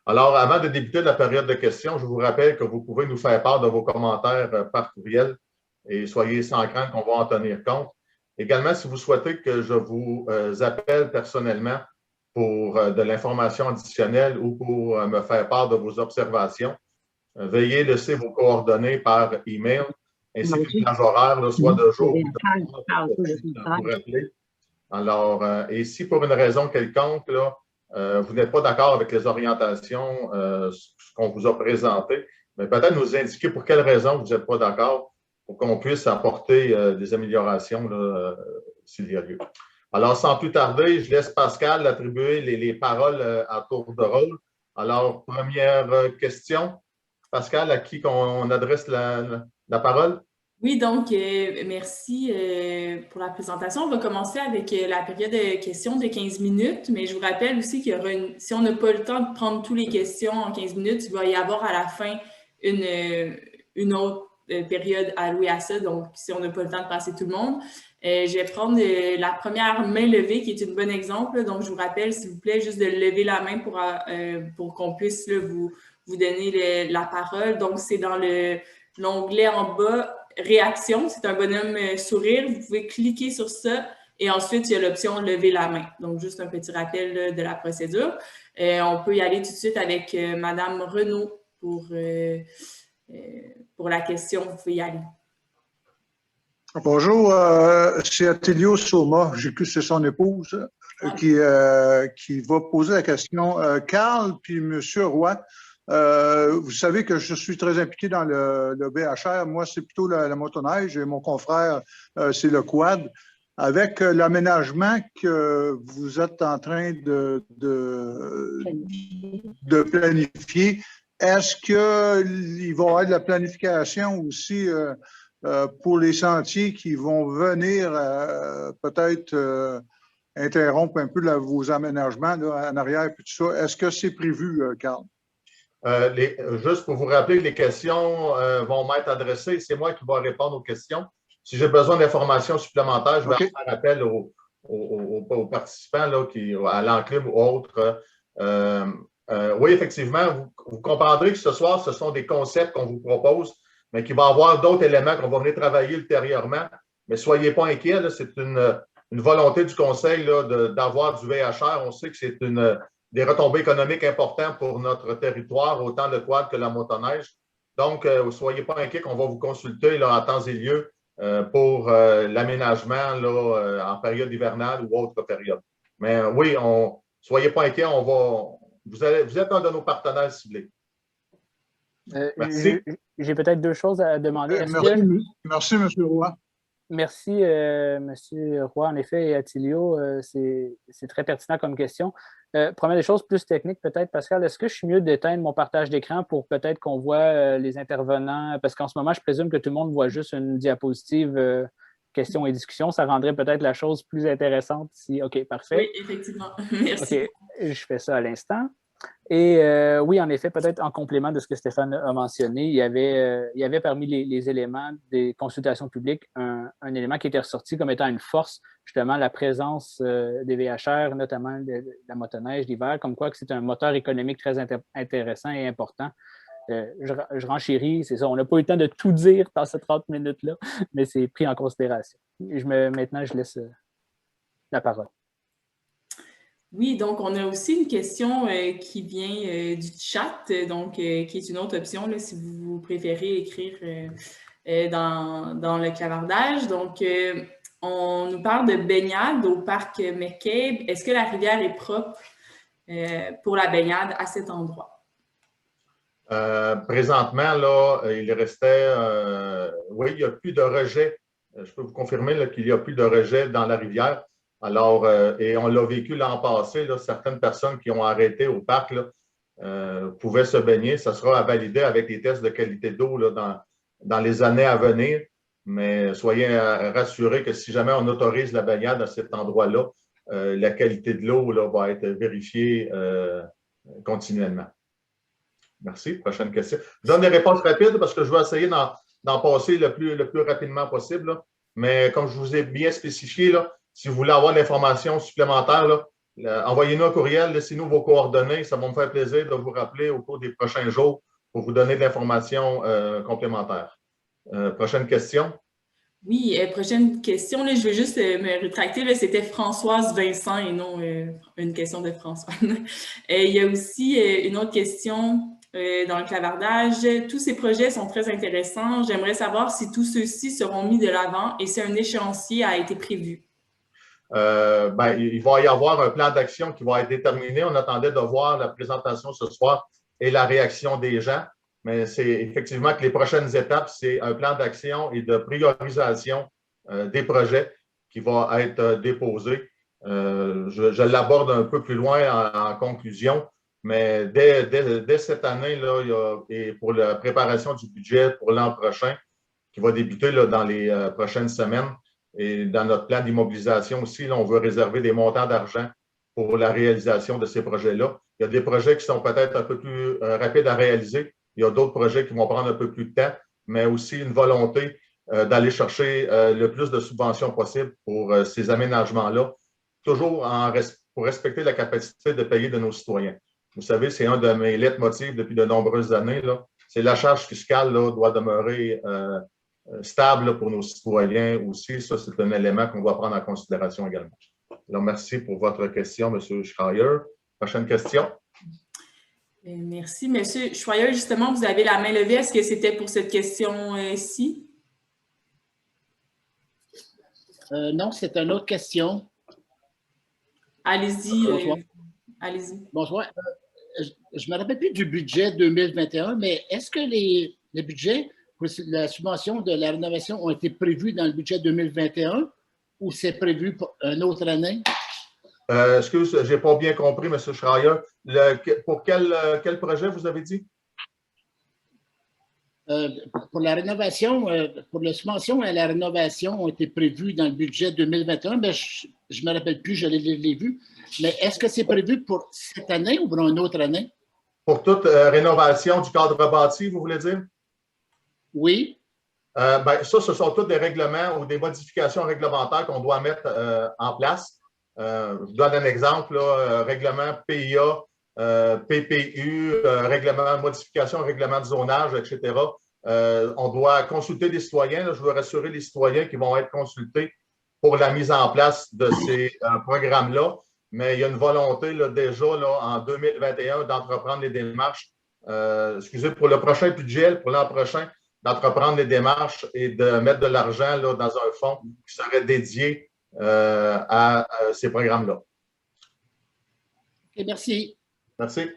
Alors, avant de débuter la période de questions, je vous rappelle que vous pouvez nous faire part de vos commentaires par courriel et soyez sans crainte qu'on va en tenir compte. Également, si vous souhaitez que je vous appelle personnellement, pour de l'information additionnelle ou pour me faire part de vos observations, veuillez laisser vos coordonnées par email ainsi qu'une plage horaire, là, soit de jour ou de nuit, pour vous rappeler. Alors, et si pour une raison quelconque, là, vous n'êtes pas d'accord avec les orientations qu'on vous a présentées, mais peut-être nous indiquer pour quelles raisons vous n'êtes pas d'accord pour qu'on puisse apporter des améliorations s'il y a lieu. Alors, sans plus tarder, je laisse Pascal attribuer les paroles à tour de rôle. Alors, première question. Pascal, à qui on adresse la parole? Oui, donc, merci pour la présentation. On va commencer avec la période de questions de 15 minutes, mais je vous rappelle aussi qu'il y aura si on n'a pas le temps de prendre toutes les questions en 15 minutes, il va y avoir à la fin une autre période allouée à ça, donc si on n'a pas le temps de passer tout le monde. Je vais prendre la première main levée, qui est un bon exemple. Donc, je vous rappelle, s'il vous plaît, juste de lever la main pour qu'on puisse là, vous donner la parole. Donc, c'est dans l'onglet en bas, réaction, c'est un bonhomme sourire. Vous pouvez cliquer sur ça et ensuite, il y a l'option lever la main. Donc, juste un petit rappel là, de la procédure. On peut y aller tout de suite avec Madame Renaud pour la question. Vous pouvez y aller. Bonjour, c'est Attilio Soma, j'ai cru que c'est son épouse, qui va poser la question. Carl puis M. Roy, vous savez que je suis très impliqué dans le BHR. Moi, c'est plutôt la motoneige et mon confrère, c'est le quad. Avec l'aménagement que vous êtes en train de planifier, est-ce qu'il va y avoir de la planification aussi pour les sentiers qui vont venir peut-être interrompre un peu vos aménagements là, en arrière et tout ça? Est-ce que c'est prévu, Carl? Juste pour vous rappeler que les questions vont m'être adressées, c'est moi qui vais répondre aux questions. Si j'ai besoin d'informations supplémentaires, je vais faire appel aux participants là, à l'enclume ou autres. Oui, effectivement, vous comprendrez que ce soir, ce sont des concepts qu'on vous propose, mais qu'il va y avoir d'autres éléments qu'on va venir travailler ultérieurement. Mais soyez pas inquiets, c'est une volonté du Conseil d'avoir du VHR. On sait que c'est des retombées économiques importantes pour notre territoire, autant le quad que la motoneige. Donc, soyez pas inquiets qu'on va vous consulter là, en temps et lieu pour l'aménagement en période hivernale ou autre période. Mais oui, soyez pas inquiets, vous êtes un de nos partenaires ciblés. Merci. J'ai peut-être deux choses à demander. Merci, M. Roy. Merci, M. Roy. En effet, et Attilio, c'est très pertinent comme question. Première des choses plus techniques, peut-être, Pascal, est-ce que je suis mieux d'éteindre mon partage d'écran pour peut-être qu'on voit les intervenants? Parce qu'en ce moment, je présume que tout le monde voit juste une diapositive questions et discussions. Ça rendrait peut-être la chose plus intéressante si... OK, parfait. Oui, effectivement. Merci. OK, je fais ça à l'instant. Et oui, en effet, peut-être en complément de ce que Stéphane a mentionné, il y avait parmi les éléments des consultations publiques un élément qui était ressorti comme étant une force, justement la présence des VHR, notamment de la motoneige d'hiver, comme quoi que c'est un moteur économique très intéressant et important. Je renchéris, c'est ça, on n'a pas eu le temps de tout dire dans ces 30 minutes-là, mais c'est pris en considération. Maintenant, je laisse la parole. Oui, donc on a aussi une question qui vient du chat, donc qui est une autre option là, si vous préférez écrire dans le clavardage. Donc, on nous parle de baignade au parc McCabe. Est-ce que la rivière est propre pour la baignade à cet endroit? Présentement, là, il restait, oui, il n'y a plus de rejet. Je peux vous confirmer qu'il n'y a plus de rejet dans la rivière. Alors, et on l'a vécu l'an passé, là, certaines personnes qui ont arrêté au parc pouvaient se baigner. Ça sera à valider avec les tests de qualité d'eau dans les années à venir. Mais soyez rassurés que si jamais on autorise la baignade à cet endroit-là, la qualité de l'eau va être vérifiée continuellement. Merci. Prochaine question. Je donne des réponses rapides parce que je vais essayer d'en passer le plus rapidement possible. Là. Mais comme je vous ai bien spécifié, là, si vous voulez avoir de l'information supplémentaire, envoyez-nous un courriel, laissez-nous vos coordonnées. Ça va me faire plaisir de vous rappeler au cours des prochains jours pour vous donner de l'information complémentaire. Prochaine question. Oui, prochaine question, là, je veux juste me rétracter. Là, c'était Françoise Vincent et non une question de François. Il y a aussi une autre question dans le clavardage. Tous ces projets sont très intéressants. J'aimerais savoir si tous ceux-ci seront mis de l'avant et si un échéancier a été prévu. Il va y avoir un plan d'action qui va être déterminé. On attendait de voir la présentation ce soir et la réaction des gens. Mais c'est effectivement que les prochaines étapes, c'est un plan d'action et de priorisation des projets qui va être déposé. Je l'aborde un peu plus loin en conclusion, mais dès cette année, là, et pour la préparation du budget pour l'an prochain, qui va débuter là, dans les prochaines semaines, et dans notre plan d'immobilisation aussi, là, on veut réserver des montants d'argent pour la réalisation de ces projets-là. Il y a des projets qui sont peut-être un peu plus rapides à réaliser. Il y a d'autres projets qui vont prendre un peu plus de temps, mais aussi une volonté d'aller chercher le plus de subventions possible pour ces aménagements-là, toujours pour respecter la capacité de payer de nos citoyens. Vous savez, c'est un de mes leitmotifs depuis de nombreuses années. C'est la charge fiscale là, doit demeurer stable pour nos citoyens aussi. Ça, c'est un élément qu'on doit prendre en considération également. Alors, merci pour votre question, M. Schreier. Prochaine question. Merci, M. Schreier. Justement, vous avez la main levée. Est-ce que c'était pour cette question-ci? Non, c'est une autre question. Allez-y. Bonsoir. Allez-y. Bonsoir. Je ne me rappelle plus du budget 2021, mais est-ce que les budgets pour la subvention de la rénovation ont été prévus dans le budget 2021 ou c'est prévu pour une autre année? Excuse, je n'ai pas bien compris, M. Schreier. Pour quel projet vous avez dit? Pour la rénovation, pour la subvention à la rénovation ont été prévues dans le budget 2021, mais je ne me rappelle plus, je l'ai vu. Mais est-ce que c'est prévu pour cette année ou pour une autre année? Pour toute rénovation du cadre bâti, vous voulez dire? Oui. Ça, ce sont tous des règlements ou des modifications réglementaires qu'on doit mettre en place. Je vous donne un exemple, là, règlement PIA, PPU, modification, règlement de zonage, etc. On doit consulter les citoyens. Là, je veux rassurer les citoyens qui vont être consultés pour la mise en place de ces programmes-là. Mais il y a une volonté là, déjà là, en 2021 d'entreprendre les démarches. Pour le prochain budget, pour l'an prochain, d'entreprendre les démarches et de mettre de l'argent là, dans un fonds qui serait dédié à ces programmes-là. Okay, merci. Merci.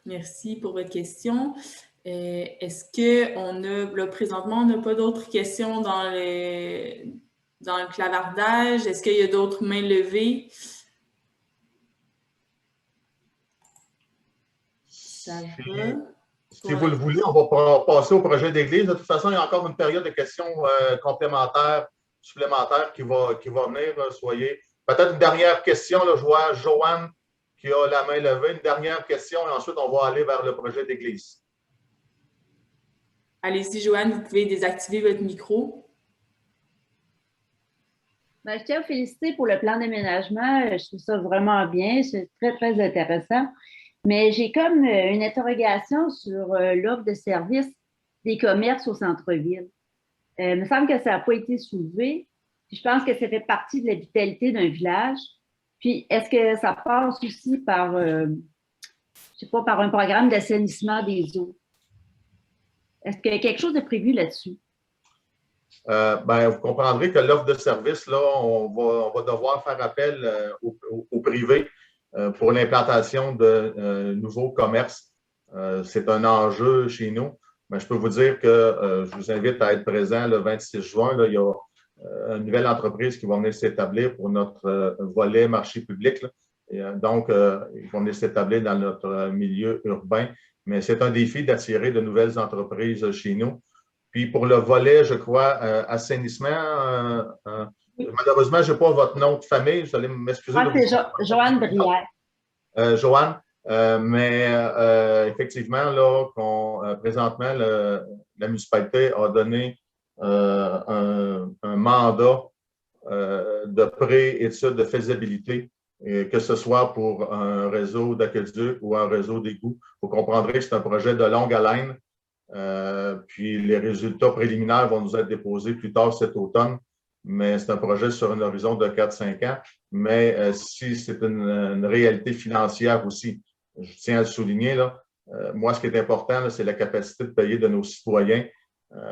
Merci pour votre question. Est-ce qu'on a, là, présentement, on n'a pas d'autres questions dans le clavardage? Est-ce qu'il y a d'autres mains levées? Ça va. Si vous le voulez, on va passer au projet d'église. De toute façon, il y a encore une période de questions complémentaires, supplémentaires qui va venir. Soyez. Peut-être une dernière question. Là, je vois Joanne qui a la main levée. Une dernière question et ensuite, on va aller vers le projet d'église. Allez-y, Joanne, vous pouvez désactiver votre micro. Ben, je tiens à vous féliciter pour le plan d'aménagement. Je trouve ça vraiment bien. C'est très, très intéressant. Mais j'ai comme une interrogation sur l'offre de service des commerces au centre-ville. Il me semble que ça n'a pas été soulevé. Puis je pense que ça fait partie de la vitalité d'un village. Puis est-ce que ça passe aussi par, je sais pas, par un programme d'assainissement des eaux? Est-ce qu'il y a quelque chose de prévu là-dessus? Vous comprendrez que l'offre de service, là, on va devoir faire appel au privé pour l'implantation de nouveaux commerces. C'est un enjeu chez nous. Mais je peux vous dire que je vous invite à être présent le 26 juin. Là, il y a une nouvelle entreprise qui va venir s'établir pour notre volet marché public. Là. Et, donc, ils vont venir s'établir dans notre milieu urbain. Mais c'est un défi d'attirer de nouvelles entreprises chez nous. Puis pour le volet, je crois, assainissement, malheureusement, je n'ai pas votre nom de famille. Vous allez m'excuser. C'est Joanne Brière. Joanne, effectivement, là, présentement, la municipalité a donné un mandat de pré-étude de faisabilité, que ce soit pour un réseau d'aqueduc ou un réseau d'égouts. Vous comprendrez que c'est un projet de longue haleine Puis les résultats préliminaires vont nous être déposés plus tard cet automne, mais c'est un projet sur un horizon de 4-5 ans. Mais si c'est une réalité financière aussi, je tiens à le souligner, là, moi, ce qui est important, c'est la capacité de payer de nos citoyens.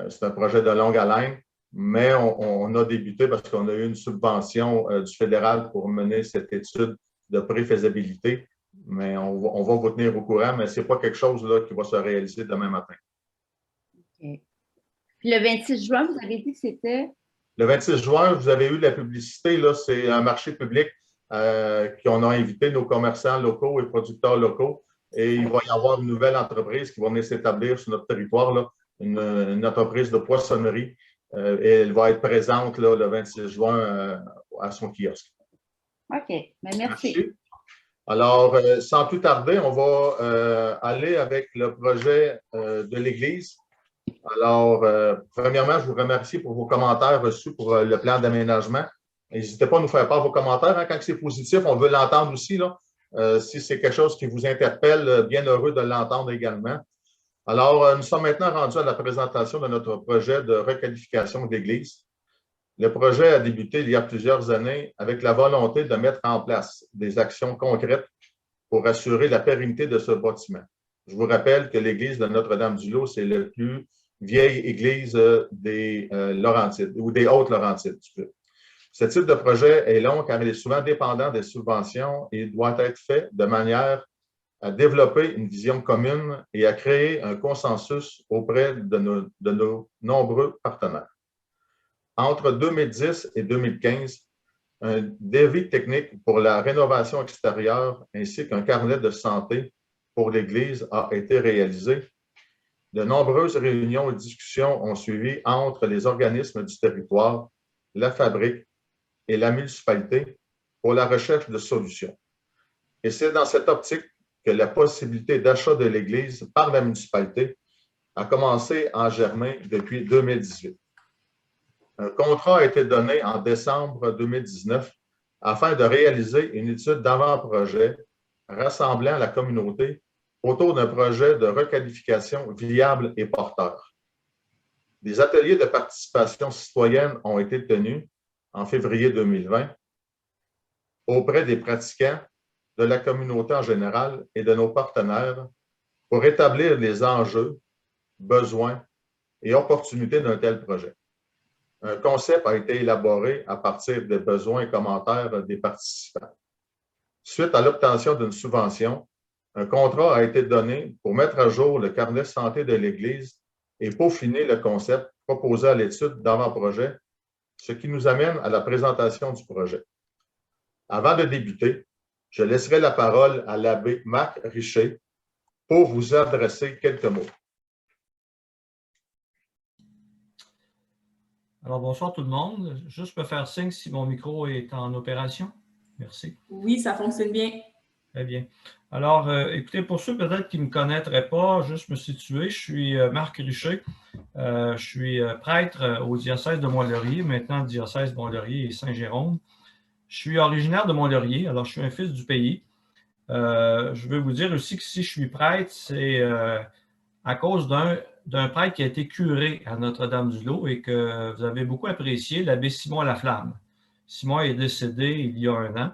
C'est un projet de longue haleine, mais on a débuté parce qu'on a eu une subvention du fédéral pour mener cette étude de préfaisabilité. Mais on va vous tenir au courant, mais ce n'est pas quelque chose là, qui va se réaliser demain matin. OK. Puis le 26 juin, vous avez dit que c'était? Le 26 juin, vous avez eu la publicité, là, c'est un marché public qu'on a invité nos commerçants locaux et producteurs locaux. Et il va y avoir une nouvelle entreprise qui va venir s'établir sur notre territoire, là, une entreprise de poissonnerie. Et elle va être présente là, le 26 juin à son kiosque. OK. Bien, merci. Merci. Alors, sans plus tarder, on va aller avec le projet de l'Église. Alors, premièrement, je vous remercie pour vos commentaires reçus pour le plan d'aménagement. N'hésitez pas à nous faire part de vos commentaires. Hein, quand c'est positif, on veut l'entendre aussi. Là. Si c'est quelque chose qui vous interpelle, bien heureux de l'entendre également. Alors, nous sommes maintenant rendus à la présentation de notre projet de requalification de l'Église. Le projet a débuté il y a plusieurs années avec la volonté de mettre en place des actions concrètes pour assurer la pérennité de ce bâtiment. Je vous rappelle que l'église de Notre-Dame-du-Lot, c'est la plus vieille église des Laurentides ou des Hautes-Laurentides. Ce type de projet est long car il est souvent dépendant des subventions et doit être fait de manière à développer une vision commune et à créer un consensus auprès de nos nombreux partenaires. Entre 2010 et 2015, un devis technique pour la rénovation extérieure ainsi qu'un carnet de santé pour l'Église a été réalisé. De nombreuses réunions et discussions ont suivi entre les organismes du territoire, la fabrique et la municipalité pour la recherche de solutions. Et c'est dans cette optique que la possibilité d'achat de l'Église par la municipalité a commencé à germer depuis 2018. Un contrat a été donné en décembre 2019 afin de réaliser une étude d'avant-projet rassemblant la communauté autour d'un projet de requalification viable et porteur. Des ateliers de participation citoyenne ont été tenus en février 2020 auprès des pratiquants, de la communauté en général et de nos partenaires pour établir les enjeux, besoins et opportunités d'un tel projet. Un concept a été élaboré à partir des besoins et commentaires des participants. Suite à l'obtention d'une subvention, un contrat a été donné pour mettre à jour le carnet santé de l'Église et peaufiner le concept proposé à l'étude d'avant-projet, ce qui nous amène à la présentation du projet. Avant de débuter, je laisserai la parole à l'abbé Marc Richer pour vous adresser quelques mots. Alors, bonsoir tout le monde. Juste me faire signe si mon micro est en opération. Merci. Oui, ça fonctionne bien. Très bien. Alors, écoutez, pour ceux peut-être qui ne me connaîtraient pas, juste me situer, je suis Marc Richer. Je suis prêtre au diocèse de Mont-Laurier, maintenant diocèse de Mont-Laurier et Saint-Jérôme. Je suis originaire de Mont-Laurier, alors je suis un fils du pays. Je veux vous dire aussi que si je suis prêtre, c'est à cause d'un prêtre qui a été curé à Notre-Dame-du-Lot et que vous avez beaucoup apprécié, l'abbé Simon Laflamme. Simon est décédé il y a 1 an.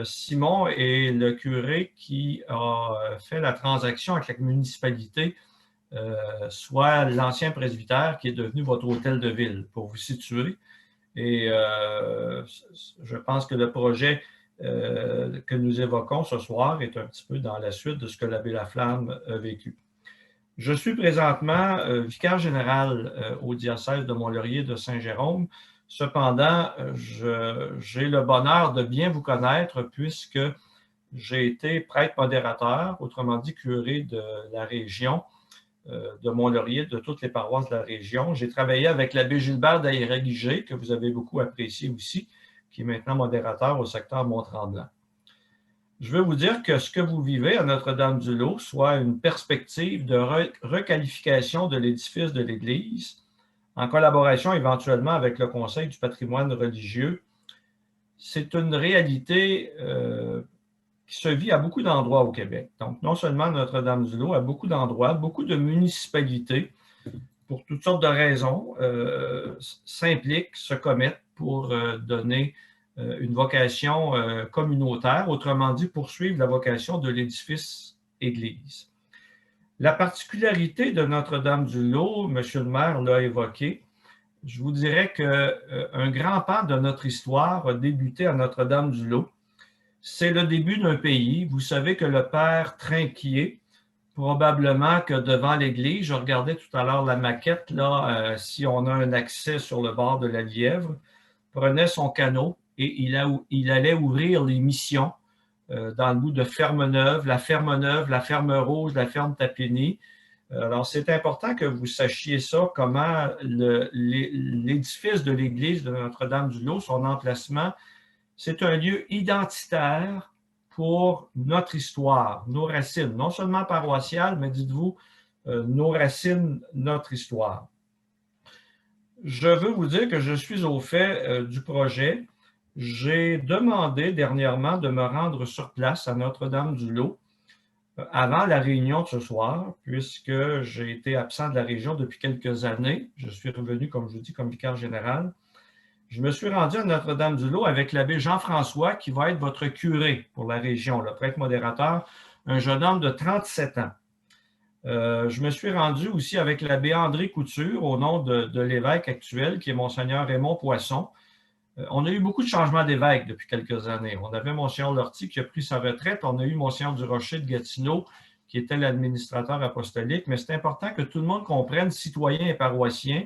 Simon est le curé qui a fait la transaction avec la municipalité, soit l'ancien presbytère qui est devenu votre hôtel de ville, pour vous situer. Et je pense que le projet que nous évoquons ce soir est un petit peu dans la suite de ce que l'abbé Laflamme a vécu. Je suis présentement vicaire général au diocèse de Mont-Laurier de Saint-Jérôme. Cependant, j'ai le bonheur de bien vous connaître puisque j'ai été prêtre modérateur, autrement dit curé de la région de Mont-Laurier, de toutes les paroisses de la région. J'ai travaillé avec l'abbé Gilbert Daïra-Guigé, que vous avez beaucoup apprécié aussi, qui est maintenant modérateur au secteur Mont-Tremblant. Je veux vous dire que ce que vous vivez à Notre-Dame-du-Lot, soit une perspective de requalification de l'édifice de l'Église, en collaboration éventuellement avec le Conseil du patrimoine religieux, c'est une réalité qui se vit à beaucoup d'endroits au Québec. Donc, non seulement Notre-Dame-du-Lot, à beaucoup d'endroits, beaucoup de municipalités, pour toutes sortes de raisons, s'impliquent, se commettent pour donner une vocation communautaire, autrement dit, poursuivre la vocation de l'édifice Église. La particularité de Notre-Dame-du-Lot, M. le maire l'a évoqué, je vous dirais qu'un grand pan de notre histoire a débuté à Notre-Dame-du-Lot. C'est le début d'un pays. Vous savez que le père Trinquier, probablement que devant l'église, je regardais tout à l'heure la maquette, là, si on a un accès sur le bord de la Lièvre, prenait son canot et il allait ouvrir les missions dans le bout de Ferme-Neuve, la Ferme Rouge, la Ferme Tapini. Alors, c'est important que vous sachiez ça, comment l'édifice de l'église de Notre-Dame-du-Lot, son emplacement, c'est un lieu identitaire pour notre histoire, nos racines, non seulement paroissiales, mais dites-vous, nos racines, notre histoire. Je veux vous dire que je suis au fait du projet. J'ai demandé dernièrement de me rendre sur place à Notre-Dame-du-Lot avant la réunion de ce soir, puisque j'ai été absent de la région depuis quelques années. Je suis revenu, comme je vous dis, comme vicaire général. Je me suis rendu à Notre-Dame-du-Lot avec l'abbé Jean-François, qui va être votre curé pour la région, le prêtre modérateur, un jeune homme de 37 ans. Je me suis rendu aussi avec l'abbé André Couture, au nom de l'évêque actuel, qui est Monseigneur Raymond Poisson. On a eu beaucoup de changements d'évêques depuis quelques années. On avait Monseigneur Lortie qui a pris sa retraite. On a eu Monseigneur Durocher de Gatineau, qui était l'administrateur apostolique. Mais c'est important que tout le monde comprenne, citoyens et paroissiens,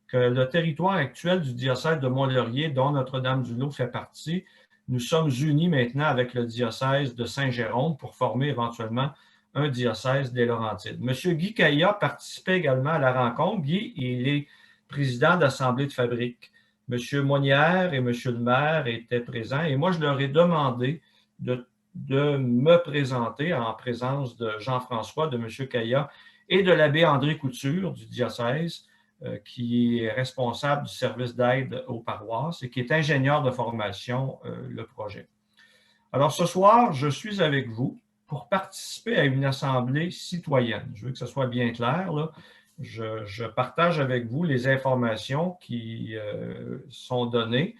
que le territoire actuel du diocèse de Mont-Laurier, dont Notre-Dame-du-Lot fait partie, nous sommes unis maintenant avec le diocèse de Saint-Jérôme pour former éventuellement un diocèse des Laurentides. M. Guy Caillat participait également à la rencontre. Guy, il est président d'Assemblée de fabrique. M. Monnière et M. le maire étaient présents et moi, je leur ai demandé de me présenter en présence de Jean-François, de M. Caillat et de l'abbé André Couture du diocèse, qui est responsable du service d'aide aux paroisses et qui est ingénieur de formation, le projet. Alors, ce soir, je suis avec vous pour participer à une assemblée citoyenne. Je veux que ce soit bien clair, là. Je partage avec vous les informations qui sont données.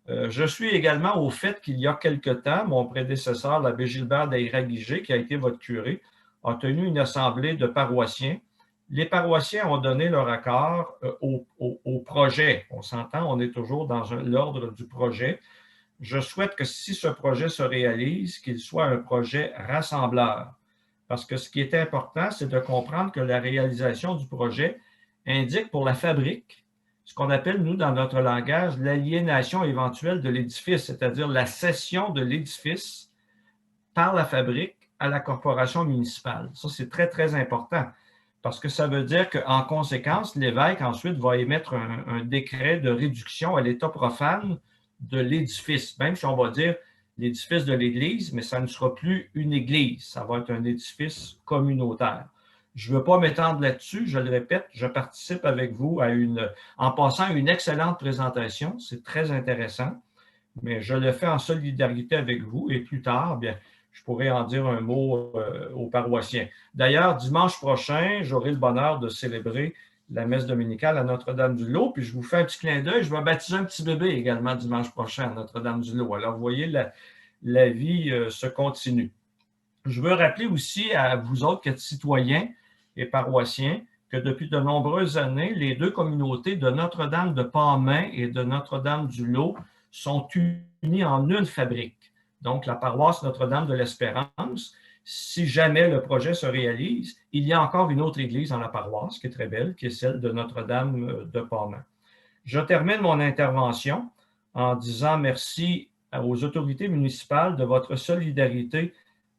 Je suis également au fait qu'il y a quelque temps, mon prédécesseur, l'abbé Gilbert Daïra-Guigé, qui a été votre curé, a tenu une assemblée de paroissiens. Les paroissiens ont donné leur accord au projet. On s'entend, on est toujours dans l'ordre du projet. Je souhaite que si ce projet se réalise, qu'il soit un projet rassembleur. Parce que ce qui est important, c'est de comprendre que la réalisation du projet indique pour la fabrique ce qu'on appelle, nous, dans notre langage, l'aliénation éventuelle de l'édifice, c'est-à-dire la cession de l'édifice par la fabrique à la corporation municipale. Ça, c'est très, très important parce que ça veut dire qu'en conséquence, l'évêque ensuite va émettre un décret de réduction à l'état profane de l'édifice, même si on va dire l'édifice de l'Église, mais ça ne sera plus une église, ça va être un édifice communautaire. Je ne veux pas m'étendre là-dessus, je le répète, je participe avec vous en passant à une excellente présentation, c'est très intéressant, mais je le fais en solidarité avec vous et plus tard, bien, je pourrais en dire un mot aux paroissiens. D'ailleurs, dimanche prochain, j'aurai le bonheur de célébrer la messe dominicale à Notre-Dame-du-Lot, puis je vous fais un petit clin d'œil, je vais baptiser un petit bébé également dimanche prochain à Notre-Dame-du-Lot. Alors, vous voyez, la vie se continue. Je veux rappeler aussi à vous autres qui êtes citoyens et paroissiens que depuis de nombreuses années, les deux communautés de Notre-Dame de Pampmain et de Notre-Dame-du-Lot sont unies en une fabrique. Donc, la paroisse Notre-Dame de l'Espérance, si jamais le projet se réalise, il y a encore une autre église dans la paroisse qui est très belle, qui est celle de Notre-Dame de Pampmain. Je termine mon intervention en disant merci aux autorités municipales de votre solidarité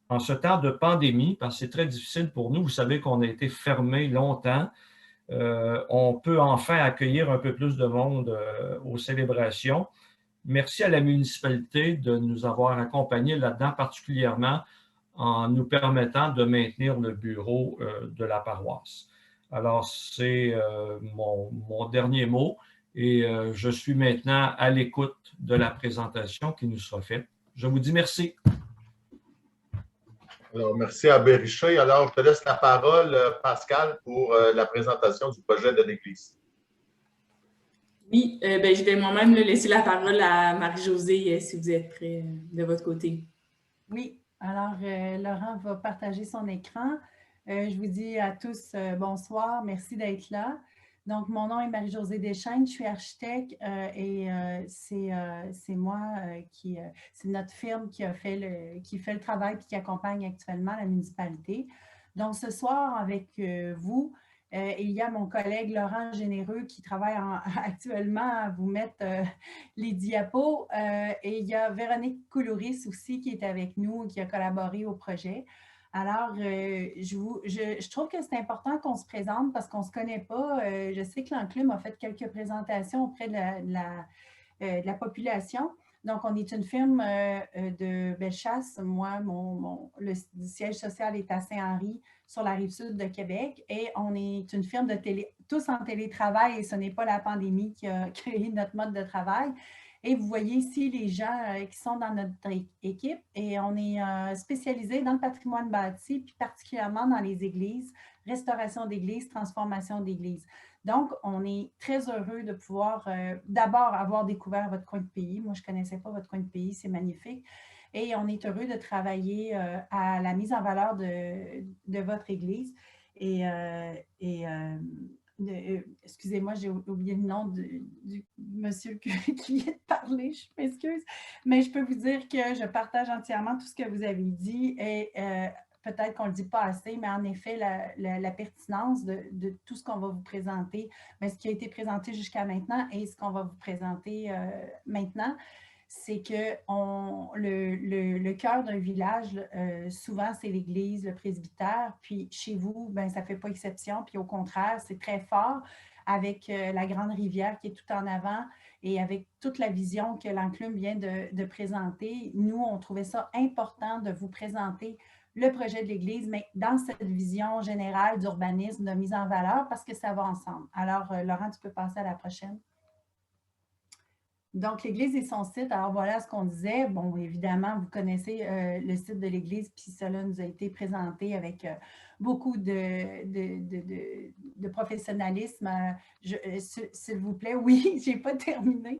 en ce temps de pandémie, parce que c'est très difficile pour nous. Vous savez qu'on a été fermés longtemps. On peut enfin accueillir un peu plus de monde aux célébrations. Merci à la municipalité de nous avoir accompagnés là-dedans, particulièrement en nous permettant de maintenir le bureau de la paroisse. Alors, c'est mon dernier mot et je suis maintenant à l'écoute de la présentation qui nous sera faite. Je vous dis merci. Alors, merci à Richer. Alors, je te laisse la parole, Pascal, pour la présentation du projet de l'Église. Oui, ben, je vais moi-même laisser la parole à Marie-Josée si vous êtes prêts de votre côté. Oui, alors Laurent va partager son écran. Je vous dis à tous bonsoir, merci d'être là. Donc, mon nom est Marie-Josée Deschaines, je suis architecte et c'est moi c'est notre firme qui fait le travail et qui accompagne actuellement la municipalité. Donc, ce soir, avec vous, il y a mon collègue Laurent Généreux qui travaille actuellement à vous mettre les diapos et il y a Véronique Coulouris aussi qui est avec nous et qui a collaboré au projet. Alors, je trouve que c'est important qu'on se présente parce qu'on ne se connaît pas. Je sais que l'Enclume a fait quelques présentations auprès de la population. Donc, on est une firme de Bellechasse. Moi, le siège social est à Saint-Henri, sur la rive sud de Québec. Et on est une firme tous en télétravail et ce n'est pas la pandémie qui a créé notre mode de travail. Et vous voyez ici les gens qui sont dans notre équipe et on est spécialisé dans le patrimoine bâti, puis particulièrement dans les églises, restauration d'églises, transformation d'églises. Donc, on est très heureux de pouvoir d'abord avoir découvert votre coin de pays. Moi, je ne connaissais pas votre coin de pays, c'est magnifique. Et on est heureux de travailler à la mise en valeur de votre église. Excusez-moi, j'ai oublié le nom du monsieur qui vient de parler, je m'excuse, mais je peux vous dire que je partage entièrement tout ce que vous avez dit et peut-être qu'on ne le dit pas assez, mais en effet, la pertinence de tout ce qu'on va vous présenter, mais ce qui a été présenté jusqu'à maintenant et ce qu'on va vous présenter maintenant, c'est que le cœur d'un village, souvent, c'est l'église, le presbytère, puis chez vous, ben, ça ne fait pas exception, puis au contraire, c'est très fort avec la grande rivière qui est tout en avant et avec toute la vision que l'Enclume vient de présenter. Nous, on trouvait ça important de vous présenter le projet de l'Église, mais dans cette vision générale d'urbanisme, de mise en valeur, parce que ça va ensemble. Alors, Laurent, tu peux passer à la prochaine. Donc, l'Église et son site, alors voilà ce qu'on disait. Bon, évidemment, vous connaissez le site de l'Église, puis cela nous a été présenté avec beaucoup de professionnalisme. S'il vous plaît, oui, je n'ai pas terminé.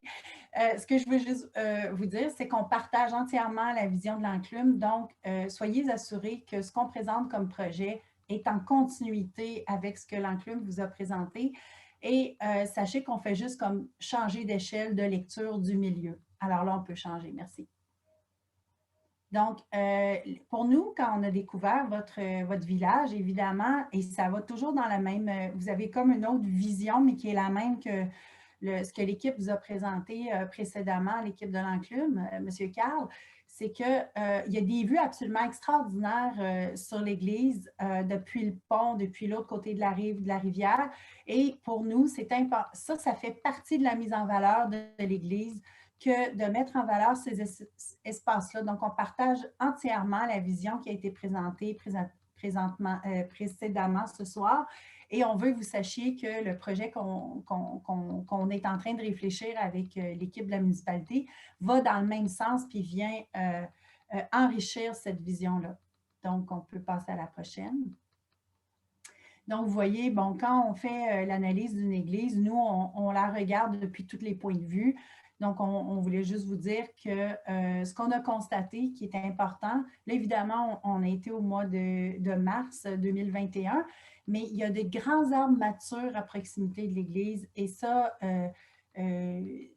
Ce que je veux juste vous dire, c'est qu'on partage entièrement la vision de l'Enclume. Donc, soyez assurés que ce qu'on présente comme projet est en continuité avec ce que l'Enclume vous a présenté. Et sachez qu'on fait juste comme changer d'échelle de lecture du milieu. Alors là, on peut changer. Merci. Donc, pour nous, quand on a découvert votre village, évidemment, et ça va toujours dans la même, vous avez comme une autre vision, mais qui est la même que ce que l'équipe vous a présenté précédemment, l'équipe de l'Enclume, M. Carl, c'est qu'il y a des vues absolument extraordinaires sur l'église depuis le pont, depuis l'autre côté de la rivière. Et pour nous, c'est important. Ça fait partie de la mise en valeur de l'église que de mettre en valeur ces espaces-là. Donc, on partage entièrement la vision qui a été présentée précédemment ce soir. Et on veut que vous sachiez que le projet qu'on est en train de réfléchir avec l'équipe de la municipalité va dans le même sens puis vient enrichir cette vision-là. Donc, on peut passer à la prochaine. Donc, vous voyez, bon, quand on fait l'analyse d'une église, nous, on la regarde depuis tous les points de vue. Donc, on voulait juste vous dire que ce qu'on a constaté qui est important, là, évidemment, on a été au mois de mars 2021, mais il y a des grands arbres matures à proximité de l'église et ça,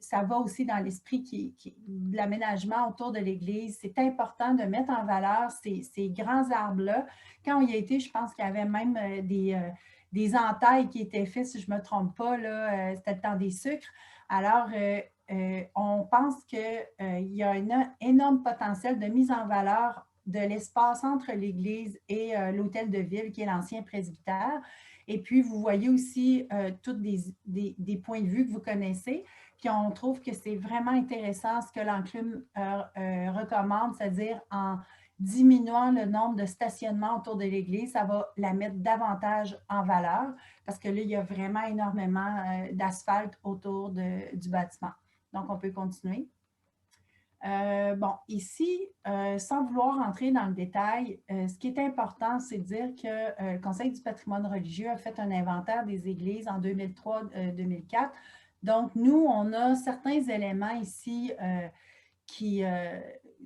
ça va aussi dans l'esprit de l'aménagement autour de l'église. C'est important de mettre en valeur ces grands arbres-là. Quand on y a été, je pense qu'il y avait même des entailles qui étaient faites, si je ne me trompe pas, c'était le temps des sucres. Alors, on pense qu'il y a un énorme potentiel de mise en valeur de l'espace entre l'église et l'hôtel de ville, qui est l'ancien presbytère. Et puis, vous voyez aussi tous des points de vue que vous connaissez. Puis, on trouve que c'est vraiment intéressant ce que l'Enclume recommande, c'est-à-dire en diminuant le nombre de stationnements autour de l'église, ça va la mettre davantage en valeur parce que là, il y a vraiment énormément d'asphalte autour du bâtiment. Donc, on peut continuer. Bon, ici, sans vouloir entrer dans le détail, ce qui est important, c'est de dire que le Conseil du patrimoine religieux a fait un inventaire des églises en 2003-2004. Donc, nous, on a certains éléments ici qui,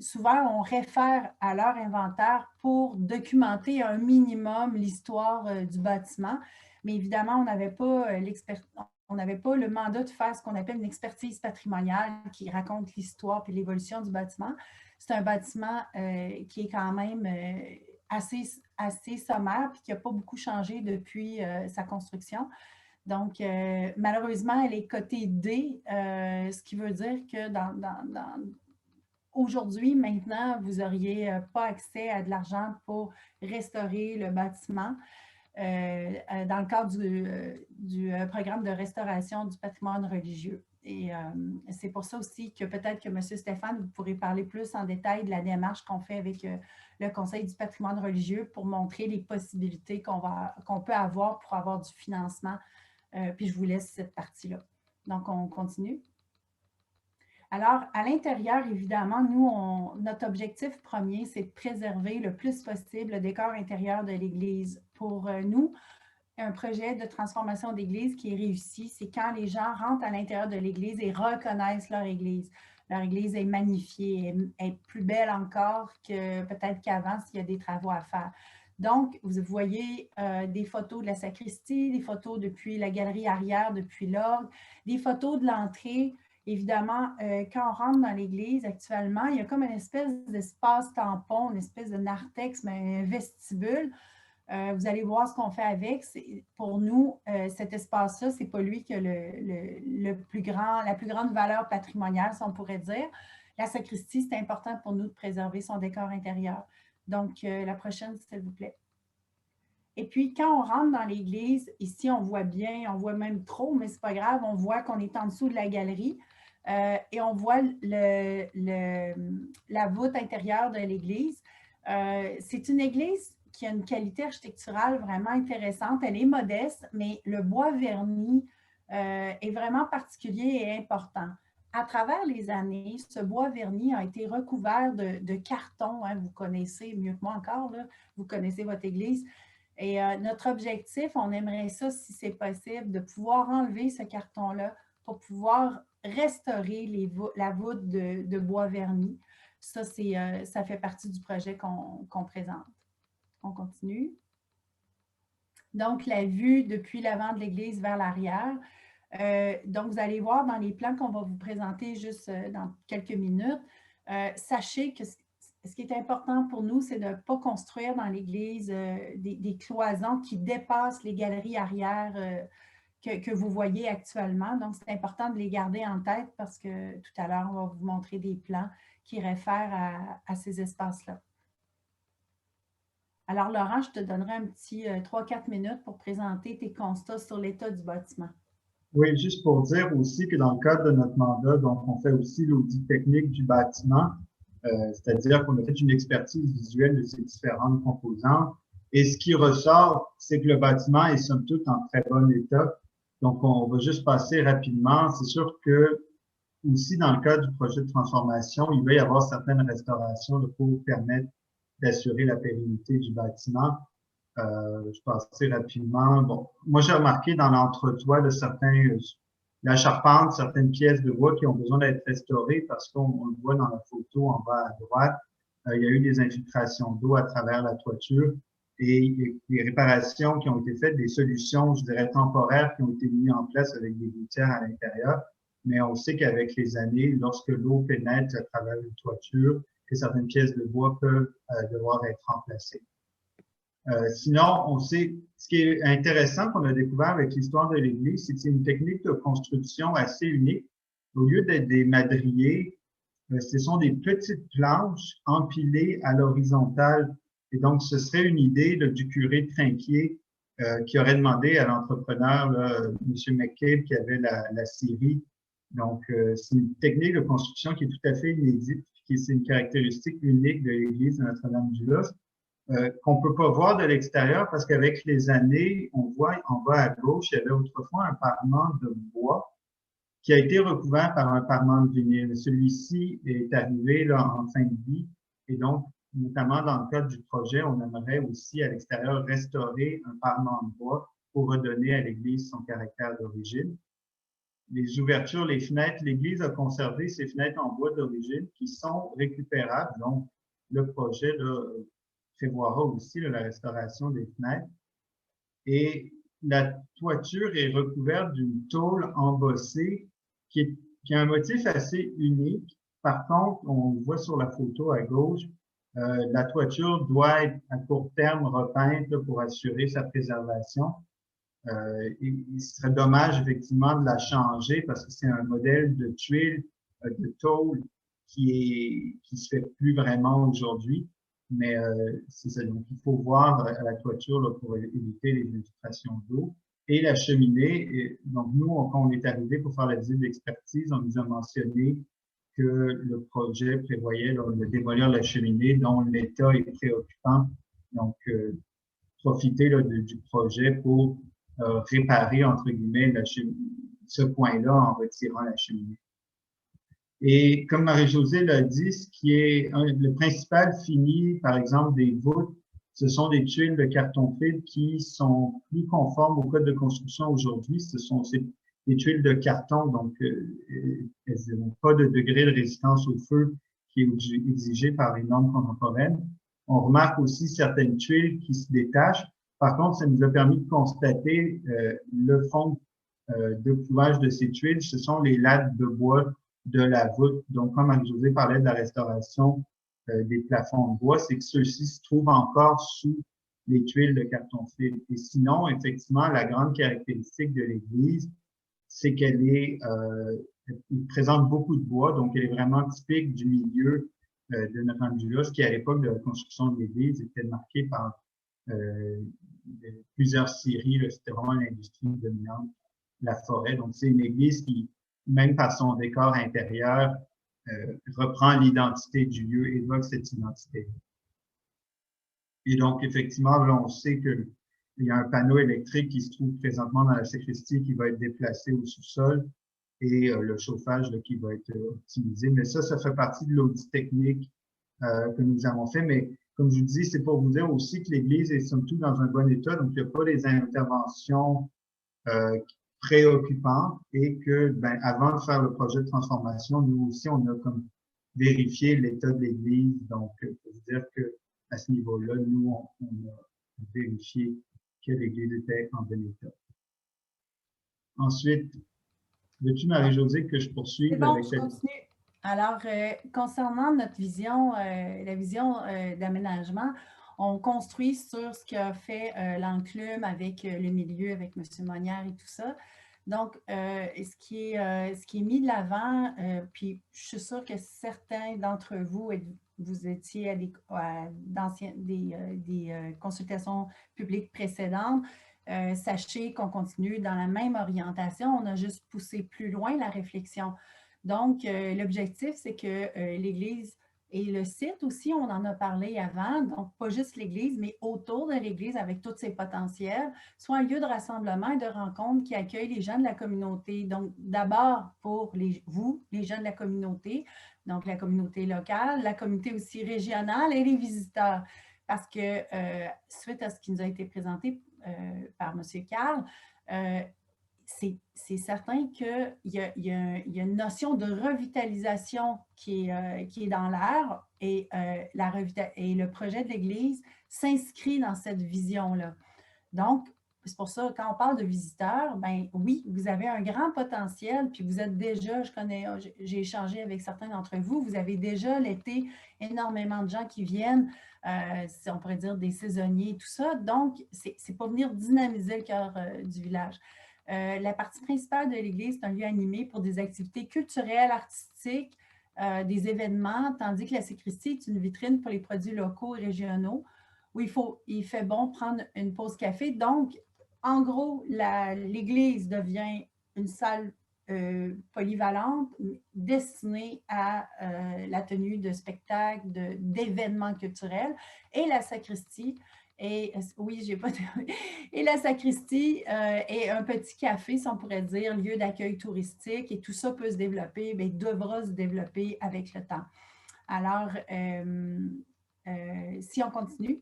souvent, on réfère à leur inventaire pour documenter un minimum l'histoire du bâtiment. Mais évidemment, on n'avait pas le mandat de faire ce qu'on appelle une expertise patrimoniale qui raconte l'histoire et l'évolution du bâtiment. C'est un bâtiment qui est quand même assez sommaire et qui n'a pas beaucoup changé depuis sa construction. Donc, malheureusement, elle est cotée D, ce qui veut dire que aujourd'hui, maintenant, vous n'auriez pas accès à de l'argent pour restaurer le bâtiment dans le cadre du programme de restauration du patrimoine religieux. Et c'est pour ça aussi que peut-être que M. Stéphane, vous pourrez parler plus en détail de la démarche qu'on fait avec le Conseil du patrimoine religieux pour montrer les possibilités qu'on peut avoir pour avoir du financement. Puis je vous laisse cette partie-là. Donc, on continue. Alors, à l'intérieur, évidemment, nous, notre objectif premier, c'est de préserver le plus possible le décor intérieur de l'Église. Pour nous, un projet de transformation d'église qui est réussi, c'est quand les gens rentrent à l'intérieur de l'Église et reconnaissent leur Église. Leur Église est magnifiée, est plus belle encore que peut-être qu'avant s'il y a des travaux à faire. Donc, vous voyez des photos de la sacristie, des photos depuis la galerie arrière, depuis l'orgue, des photos de l'entrée. Évidemment, quand on rentre dans l'église actuellement, il y a comme une espèce d'espace tampon, une espèce de narthex, mais un vestibule. Vous allez voir ce qu'on fait avec. Pour nous, cet espace-là, ce n'est pas lui qui a la plus grande valeur patrimoniale, si on pourrait dire. La sacristie, c'est important pour nous de préserver son décor intérieur. Donc, la prochaine, s'il vous plaît. Et puis, quand on rentre dans l'église, ici, on voit bien, on voit même trop, mais ce n'est pas grave, on voit qu'on est en dessous de la galerie et on voit la voûte intérieure de l'église. C'est une église qui a une qualité architecturale vraiment intéressante. Elle est modeste, mais le bois verni est vraiment particulier et important. À travers les années, ce bois verni a été recouvert de carton. Hein, vous connaissez mieux que moi encore, là, vous connaissez votre église. Et notre objectif, on aimerait ça, si c'est possible, de pouvoir enlever ce carton-là pour pouvoir restaurer la voûte de bois verni. Ça, ça fait partie du projet qu'on présente. On continue. Donc, la vue depuis l'avant de l'église vers l'arrière. Donc, vous allez voir dans les plans qu'on va vous présenter juste dans quelques minutes. Sachez que ce qui est important pour nous, c'est de ne pas construire dans l'église des cloisons qui dépassent les galeries arrière que vous voyez actuellement. Donc, c'est important de les garder en tête parce que tout à l'heure, on va vous montrer des plans qui réfèrent à ces espaces-là. Alors, Laurent, je te donnerai un petit 3-4 minutes pour présenter tes constats sur l'état du bâtiment. Oui, juste pour dire aussi que dans le cadre de notre mandat, donc on fait aussi l'audit technique du bâtiment, c'est-à-dire qu'on a fait une expertise visuelle de ces différentes composantes. Et ce qui ressort, c'est que le bâtiment est somme toute en très bon état. Donc, on va juste passer rapidement. C'est sûr que aussi dans le cadre du projet de transformation, il va y avoir certaines restaurations pour permettre d'assurer la pérennité du bâtiment. Je passe assez rapidement. Bon, moi, j'ai remarqué dans l'entretoit de la charpente, certaines pièces de bois qui ont besoin d'être restaurées parce qu'on le voit dans la photo en bas à droite. Il y a eu des infiltrations d'eau à travers la toiture et des réparations qui ont été faites, des solutions, je dirais, temporaires qui ont été mises en place avec des gouttières à l'intérieur. Mais on sait qu'avec les années, lorsque l'eau pénètre à travers une toiture, que certaines pièces de bois peuvent devoir être remplacées. Sinon, on sait, ce qui est intéressant qu'on a découvert avec l'histoire de l'Église, c'est que c'est une technique de construction assez unique. Au lieu d'être des madriers, ce sont des petites planches empilées à l'horizontale. Et donc, ce serait une idée du curé Trinquier qui aurait demandé à l'entrepreneur, M. McCabe, qui avait la scierie. Donc, c'est une technique de construction qui est tout à fait inédite, c'est une caractéristique unique de l'Église de Notre-Dame-du-Lot. Qu'on peut pas voir de l'extérieur parce qu'avec les années, on voit en bas à gauche, il y avait autrefois un parement de bois qui a été recouvert par un parement de vinyle. Celui-ci est arrivé là, en fin de vie et donc, notamment dans le cadre du projet, on aimerait aussi à l'extérieur restaurer un parement de bois pour redonner à l'église son caractère d'origine. Les ouvertures, les fenêtres, l'église a conservé ses fenêtres en bois d'origine qui sont récupérables. Donc, le projet là, prévoira aussi là, la restauration des fenêtres. Et la toiture est recouverte d'une tôle embossée qui a un motif assez unique. Par contre, on voit sur la photo à gauche, la toiture doit être à court terme repeinte là, pour assurer sa préservation. Il serait dommage effectivement de la changer parce que c'est un modèle de tuile, de tôle qui se fait plus vraiment aujourd'hui. Mais c'est ça, donc il faut voir à la toiture là, pour éviter les infiltrations d'eau. Et la cheminée, et donc nous, quand on est arrivé pour faire la visite d'expertise, on nous a mentionné que le projet prévoyait là, de démolir la cheminée dont l'état est préoccupant. Donc, profiter là, du projet pour réparer, entre guillemets, ce point-là en retirant la cheminée. Et comme Marie-Josée l'a dit, ce qui est le principal fini, par exemple, des voûtes, ce sont des tuiles de carton fibre qui sont plus conformes au code de construction aujourd'hui. Ce sont des tuiles de carton, donc elles n'ont pas de degré de résistance au feu qui est exigé par les normes contemporaines. On remarque aussi certaines tuiles qui se détachent. Par contre, ça nous a permis de constater le fond de clouage de ces tuiles. Ce sont les lattes de bois de la voûte. Donc, comme Marie-Josée parlait de la restauration des plafonds de bois, c'est que ceux-ci se trouvent encore sous les tuiles de carton fibre. Et sinon, effectivement, la grande caractéristique de l'église, c'est qu'elle présente beaucoup de bois, donc elle est vraiment typique du milieu de Notre-Dame-du-Lotus, qui à l'époque de la construction de l'église était marqué par plusieurs scieries. C'était vraiment l'industrie dominante, la forêt. Donc, c'est une église qui, même par son décor intérieur, reprend l'identité du lieu, évoque cette identité. Et donc, effectivement, là, on sait qu'il y a un panneau électrique qui se trouve présentement dans la sacristie qui va être déplacé au sous-sol et le chauffage là, qui va être optimisé. Mais ça fait partie de l'audit technique que nous avons fait. Mais comme je vous dis, c'est pour vous dire aussi que l'Église est somme toute dans un bon état, donc il n'y a pas des interventions préoccupantes et que, ben, avant de faire le projet de transformation, nous aussi, on a comme vérifié l'état de l'Église. Donc, pour vous dire que à ce niveau-là, nous, on a vérifié que l'Église était en bon état. Ensuite, veux-tu, Marie-Josée, que je poursuive? C'est bon, je continue. Alors, concernant notre vision, la vision d'aménagement, on construit sur ce qu'a fait l'enclume avec le milieu, avec M. Monnière et tout ça. Donc, ce qui est mis de l'avant, puis je suis sûre que certains d'entre vous, vous étiez à des consultations publiques précédentes, sachez qu'on continue dans la même orientation, on a juste poussé plus loin la réflexion. Donc, l'objectif, c'est que l'Église et le site aussi, on en a parlé avant, donc pas juste l'Église, mais autour de l'Église avec tous ses potentiels, soit un lieu de rassemblement et de rencontre qui accueille les gens de la communauté. Donc, d'abord pour vous, les gens de la communauté, donc la communauté locale, la communauté aussi régionale et les visiteurs. Parce que suite à ce qui nous a été présenté par M. Carl, c'est certain qu'il y a une notion de revitalisation qui est dans l'air et le projet de l'Église s'inscrit dans cette vision-là. Donc, c'est pour ça, quand on parle de visiteurs, ben oui, vous avez un grand potentiel, puis vous êtes déjà, j'ai échangé avec certains d'entre vous, vous avez déjà l'été énormément de gens qui viennent, on pourrait dire des saisonniers et tout ça. Donc, c'est pour venir dynamiser le cœur du village. La partie principale de l'Église est un lieu animé pour des activités culturelles, artistiques, des événements, tandis que la sacristie est une vitrine pour les produits locaux et régionaux où il fait bon prendre une pause café. Donc, en gros, l'Église devient une salle polyvalente destinée à la tenue de spectacles, d'événements culturels et la sacristie Et oui, j'ai pas et la sacristie est un petit café, si on pourrait dire, lieu d'accueil touristique, et tout ça peut se développer, bien, devra se développer avec le temps. Alors, si on continue.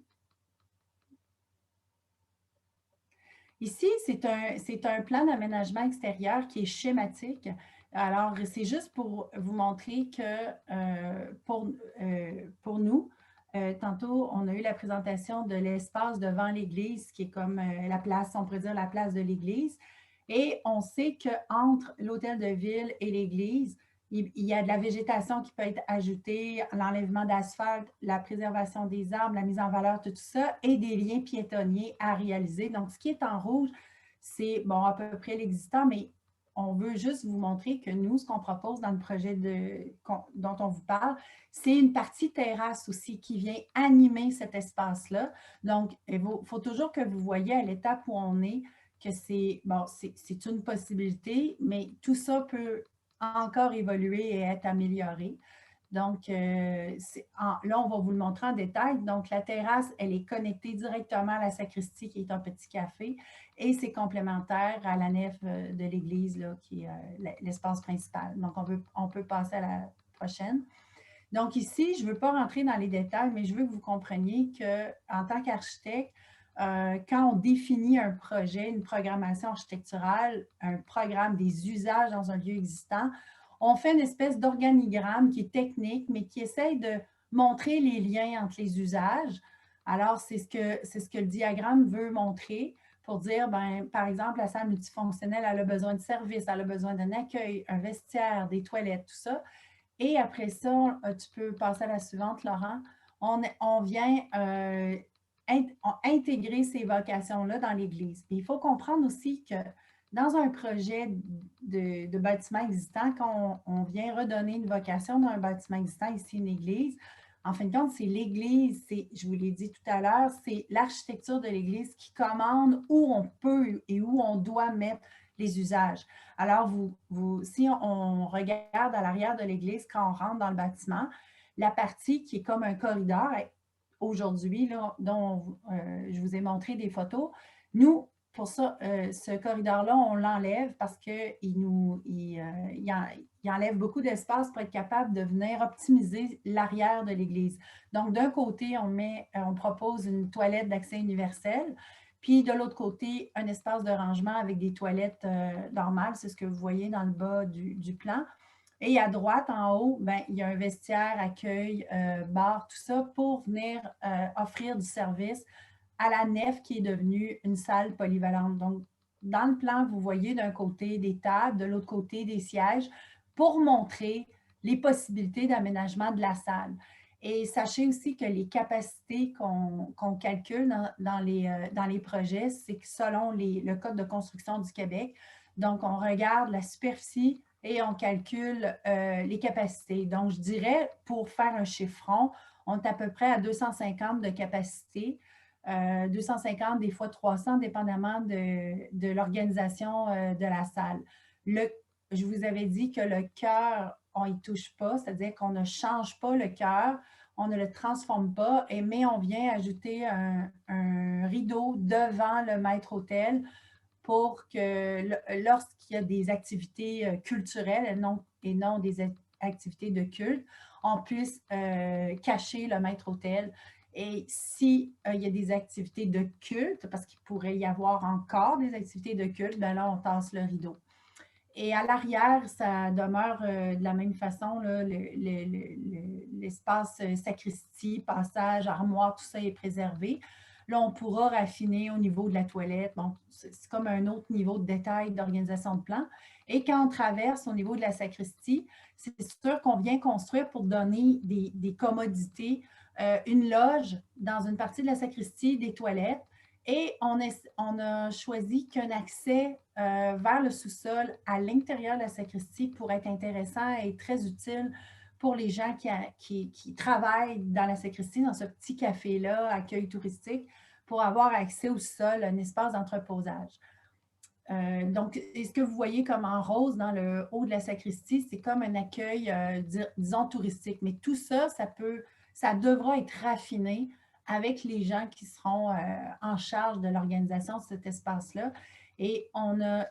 Ici, c'est un plan d'aménagement extérieur qui est schématique. Alors, c'est juste pour vous montrer que pour nous, tantôt, on a eu la présentation de l'espace devant l'église, qui est comme la place, on pourrait dire la place de l'église. Et on sait qu'entre l'hôtel de ville et l'église, il y a de la végétation qui peut être ajoutée, l'enlèvement d'asphalte, la préservation des arbres, la mise en valeur, tout ça, et des liens piétonniers à réaliser. Donc, ce qui est en rouge, c'est bon, à peu près l'existant, mais on veut juste vous montrer que nous, ce qu'on propose dans le projet dont on vous parle, c'est une partie terrasse aussi qui vient animer cet espace-là. Donc, il faut toujours que vous voyez à l'étape où on est que c'est une possibilité, mais tout ça peut encore évoluer et être amélioré. Donc, là, on va vous le montrer en détail. Donc, la terrasse, elle est connectée directement à la sacristie, qui est un petit café, et c'est complémentaire à la nef de l'église, qui est l'espace principal. Donc, on peut passer à la prochaine. Donc, ici, je ne veux pas rentrer dans les détails, mais je veux que vous compreniez qu'en tant qu'architecte, quand on définit un projet, une programmation architecturale, un programme des usages dans un lieu existant, on fait une espèce d'organigramme qui est technique, mais qui essaye de montrer les liens entre les usages. Alors, c'est ce que le diagramme veut montrer pour dire, ben, par exemple, la salle multifonctionnelle, elle a besoin de services, elle a besoin d'un accueil, un vestiaire, des toilettes, tout ça. Et après ça, tu peux passer à la suivante, Laurent. On vient intégrer ces vocations-là dans l'Église. Il faut comprendre aussi que dans un projet de bâtiment existant, quand on vient redonner une vocation dans un bâtiment existant, ici une église, en fin de compte, c'est l'église, je vous l'ai dit tout à l'heure, c'est l'architecture de l'église qui commande où on peut et où on doit mettre les usages. Alors, si on regarde à l'arrière de l'église, quand on rentre dans le bâtiment, la partie qui est comme un corridor, aujourd'hui, dont je vous ai montré des photos, nous, pour ça, ce corridor-là, on l'enlève parce qu'il enlève beaucoup d'espace pour être capable de venir optimiser l'arrière de l'église. Donc, d'un côté, on propose une toilette d'accès universel, puis de l'autre côté, un espace de rangement avec des toilettes normales. C'est ce que vous voyez dans le bas du plan. Et à droite, en haut, ben, il y a un vestiaire, accueil, bar, tout ça pour venir offrir du service à la nef qui est devenue une salle polyvalente. Donc, dans le plan, vous voyez d'un côté des tables, de l'autre côté des sièges pour montrer les possibilités d'aménagement de la salle. Et sachez aussi que les capacités qu'on calcule dans les projets, c'est que selon le Code de construction du Québec, donc on regarde la superficie et on calcule les capacités. Donc, je dirais, pour faire un chiffron, on est à peu près à 250 de capacité, 250, des fois 300, dépendamment de l'organisation de la salle. Je vous avais dit que le cœur, on n'y touche pas, c'est-à-dire qu'on ne change pas le cœur, on ne le transforme pas, mais on vient ajouter un rideau devant le maître-autel pour que lorsqu'il y a des activités culturelles et non des activités de culte, on puisse cacher le maître-autel. Et s'il y a des activités de culte, parce qu'il pourrait y avoir encore des activités de culte, bien là, on tasse le rideau. Et à l'arrière, ça demeure de la même façon, l'espace sacristie, passage, armoire, tout ça est préservé. Là, on pourra raffiner au niveau de la toilette. Bon, c'est comme un autre niveau de détail d'organisation de plan. Et quand on traverse au niveau de la sacristie, c'est sûr qu'on vient construire pour donner des commodités, une loge dans une partie de la sacristie, des toilettes. Et on a choisi qu'un accès vers le sous-sol à l'intérieur de la sacristie pourrait être intéressant et très utile pour les gens qui travaillent dans la sacristie, dans ce petit café-là, accueil touristique, pour avoir accès au sol, un espace d'entreposage. Donc, ce que vous voyez comme en rose dans le haut de la sacristie, c'est comme un accueil, disons, touristique. Mais tout ça, ça devra être raffiné avec les gens qui seront en charge de l'organisation de cet espace-là. Et on a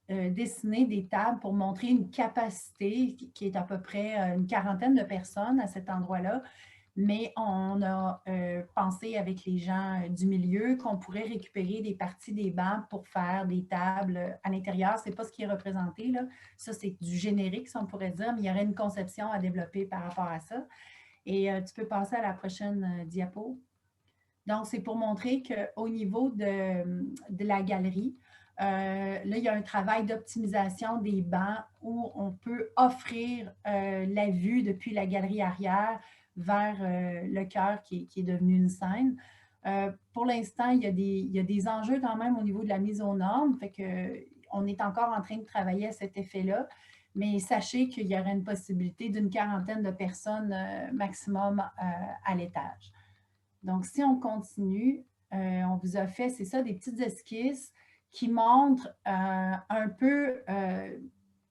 dessiné des tables pour montrer une capacité qui est à peu près une quarantaine de personnes à cet endroit-là. Mais on a pensé avec les gens du milieu qu'on pourrait récupérer des parties des bancs pour faire des tables à l'intérieur. Ce n'est pas ce qui est représenté, là. Ça, c'est du générique, si on pourrait dire, mais il y aurait une conception à développer par rapport à ça. Et tu peux passer à la prochaine diapo. Donc, c'est pour montrer qu'au niveau de la galerie, là, il y a un travail d'optimisation des bancs où on peut offrir la vue depuis la galerie arrière vers le chœur qui est devenu une scène. Pour l'instant, il y a des enjeux quand même au niveau de la mise aux normes, fait qu'on est encore en train de travailler à cet effet-là, mais sachez qu'il y aurait une possibilité d'une quarantaine de personnes maximum à l'étage. Donc, si on continue, on vous a fait, c'est ça, des petites esquisses qui montrent un peu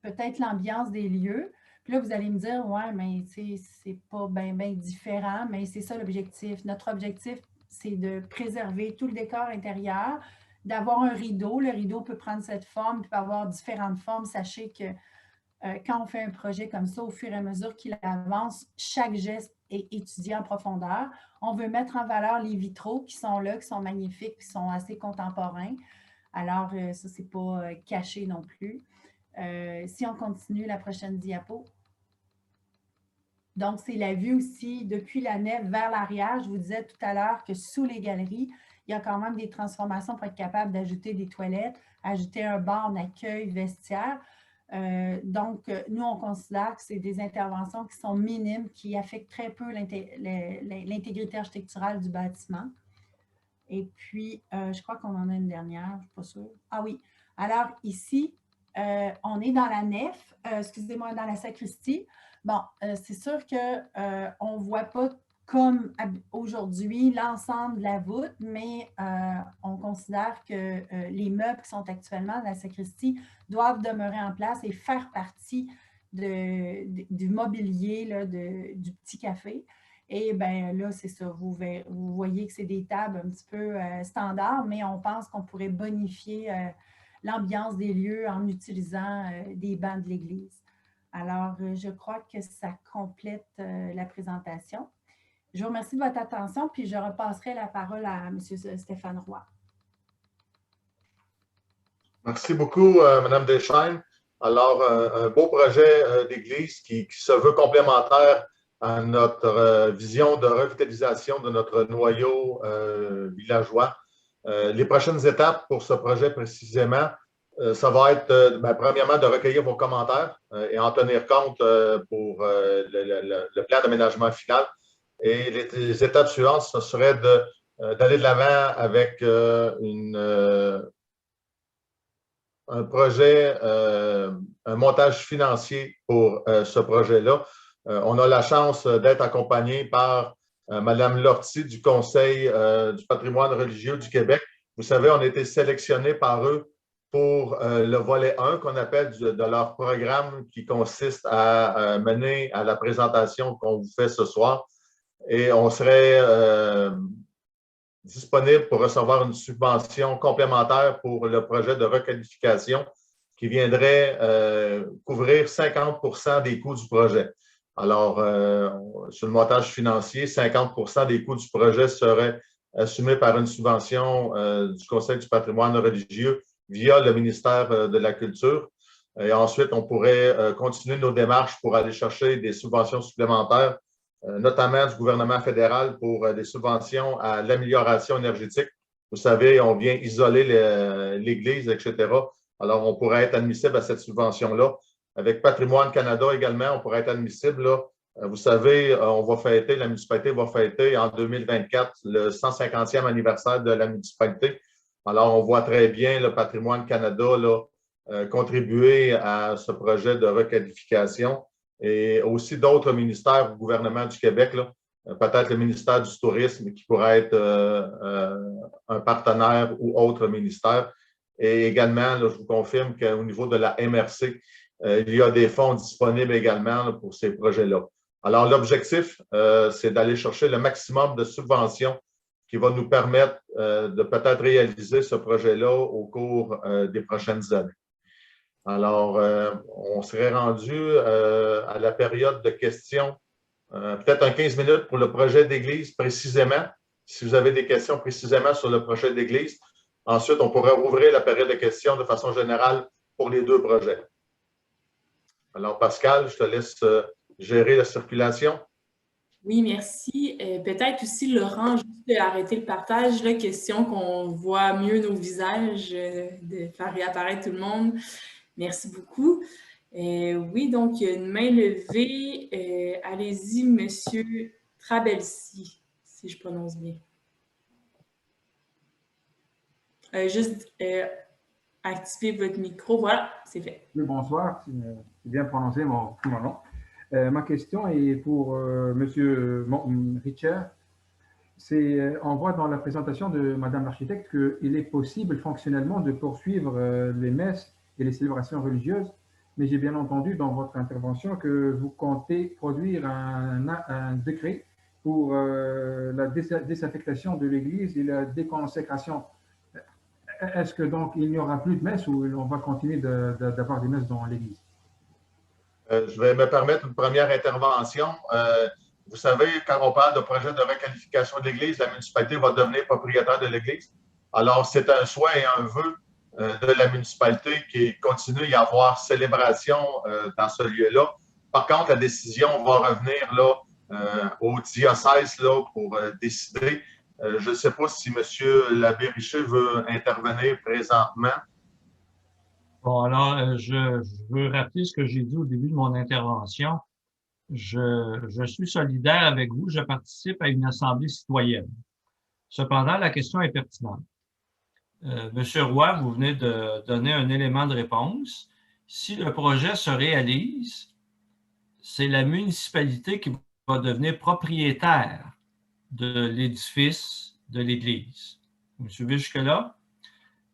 peut-être l'ambiance des lieux. Puis là, vous allez me dire, ouais, mais c'est pas bien différent, mais c'est ça l'objectif. Notre objectif, c'est de préserver tout le décor intérieur, d'avoir un rideau. Le rideau peut prendre cette forme, peut avoir différentes formes. Sachez que quand on fait un projet comme ça, au fur et à mesure qu'il avance, chaque geste est étudié en profondeur. On veut mettre en valeur les vitraux qui sont là, qui sont magnifiques, qui sont assez contemporains. Alors, ça, ce n'est pas caché non plus. Si on continue la prochaine diapo. Donc, c'est la vue aussi depuis la nef vers l'arrière. Je vous disais tout à l'heure que sous les galeries, il y a quand même des transformations pour être capable d'ajouter des toilettes, ajouter un bar d'accueil, vestiaire. Donc, nous, on considère que c'est des interventions qui sont minimes, qui affectent très peu l'intégrité architecturale du bâtiment. Et puis, je crois qu'on en a une dernière, je ne suis pas sûre. Ah oui. Alors, ici, on est dans la nef, excusez-moi, dans la sacristie. Bon, c'est sûr qu'on ne voit pas comme aujourd'hui l'ensemble de la voûte, mais on considère que les meubles qui sont actuellement dans la sacristie doivent demeurer en place et faire partie du mobilier là, du petit café. Et bien là, c'est ça, vous voyez que c'est des tables un petit peu standards, mais on pense qu'on pourrait bonifier l'ambiance des lieux en utilisant des bancs de l'église. Alors, je crois que ça complète la présentation. Je vous remercie de votre attention, puis je repasserai la parole à M. Stéphane Roy. Merci beaucoup, Mme Deschaines. Alors, un beau projet d'église qui se veut complémentaire à notre vision de revitalisation de notre noyau villageois. Les prochaines étapes pour ce projet précisément, ça va être, premièrement, de recueillir vos commentaires et en tenir compte pour le plan d'aménagement final. Et les étapes suivantes, ce serait d'aller de l'avant avec un projet, un montage financier pour ce projet-là. On a la chance d'être accompagné par Mme Lortie du Conseil du patrimoine religieux du Québec. Vous savez, on a été sélectionné par eux pour le volet 1 qu'on appelle de leur programme qui consiste à mener à la présentation qu'on vous fait ce soir. Et on serait disponible pour recevoir une subvention complémentaire pour le projet de requalification qui viendrait couvrir 50% des coûts du projet. Alors, sur le montage financier, 50% des coûts du projet seraient assumés par une subvention du Conseil du patrimoine religieux via le ministère de la Culture. Et ensuite, on pourrait continuer nos démarches pour aller chercher des subventions supplémentaires, notamment du gouvernement fédéral pour des subventions à l'amélioration énergétique. Vous savez, on vient isoler l'église, etc. Alors, on pourrait être admissible à cette subvention-là. Avec Patrimoine Canada également, on pourrait être admissible. Là. Vous savez, la municipalité va fêter en 2024 le 150e anniversaire de la municipalité. Alors, on voit très bien le Patrimoine Canada là, contribuer à ce projet de requalification et aussi d'autres ministères du gouvernement du Québec, peut-être le ministère du Tourisme qui pourrait être un partenaire ou autre ministère. Et également, là, je vous confirme qu'au niveau de la MRC, il y a des fonds disponibles également là, pour ces projets-là. Alors, l'objectif, c'est d'aller chercher le maximum de subventions qui va nous permettre de peut-être réaliser ce projet-là au cours des prochaines années. Alors, on serait rendu à la période de questions, peut-être un 15 minutes pour le projet d'église précisément, si vous avez des questions précisément sur le projet d'église. Ensuite, on pourrait rouvrir la période de questions de façon générale pour les deux projets. Alors, Pascal, je te laisse gérer la circulation. Oui, merci. Peut-être aussi, Laurent, juste arrêter le partage, là, question qu'on voit mieux nos visages, de faire réapparaître tout le monde. Merci beaucoup. Oui, donc, il y a une main levée. Allez-y, Monsieur Trabelsi, si je prononce bien. Juste activer votre micro. Voilà, c'est fait. Oui, bonsoir. C'est bien prononcé mon nom. Ma question est pour Monsieur Richard. On voit dans la présentation de Madame l'architecte qu'il est possible fonctionnellement de poursuivre les messes et les célébrations religieuses, mais j'ai bien entendu dans votre intervention que vous comptez produire un décret pour la désaffectation de l'Église et la déconsécration. Est-ce que donc il n'y aura plus de messes ou on va continuer d'avoir des messes dans l'Église? Je vais me permettre une première intervention. Vous savez, quand on parle de projet de requalification de l'Église, la municipalité va devenir propriétaire de l'Église. Alors, c'est un souhait et un vœu de la municipalité qu'il continue à y avoir célébration dans ce lieu-là. Par contre, la décision va revenir là, au diocèse là, pour décider. Je ne sais pas si M. l'abbé Richer veut intervenir présentement. Bon, alors, je veux rappeler ce que j'ai dit au début de mon intervention. Je suis solidaire avec vous, je participe à une assemblée citoyenne. Cependant, la question est pertinente. Monsieur Roy, vous venez de donner un élément de réponse. Si le projet se réalise, c'est la municipalité qui va devenir propriétaire de l'édifice de l'Église. Vous me suivez jusque-là?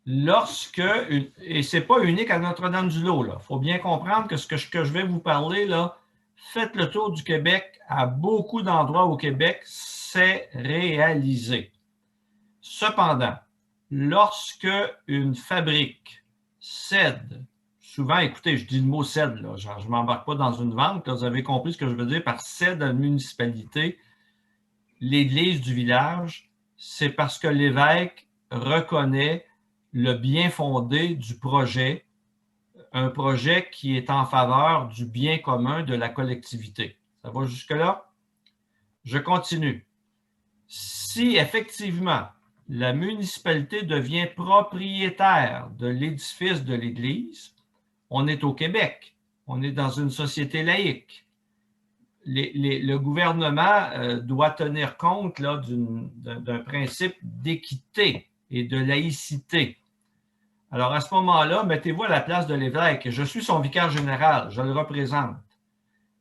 Et ce n'est pas unique à Notre-Dame-du-Lot, il faut bien comprendre que ce que je vais vous parler, là, faites le tour du Québec, à beaucoup d'endroits au Québec, c'est réalisé. Cependant, lorsque une fabrique cède, souvent, écoutez, je dis le mot cède, là, genre, je ne m'embarque pas dans une vente, là, vous avez compris ce que je veux dire par cède à une municipalité, l'église du village, c'est parce que l'évêque reconnaît le bien fondé du projet, un projet qui est en faveur du bien commun de la collectivité. Ça va jusque-là? Je continue. Si effectivement la municipalité devient propriétaire de l'édifice de l'Église, on est au Québec, on est dans une société laïque. Le gouvernement doit tenir compte d'un principe d'équité et de laïcité. Alors, à ce moment-là, mettez-vous à la place de l'évêque. Je suis son vicaire général, je le représente.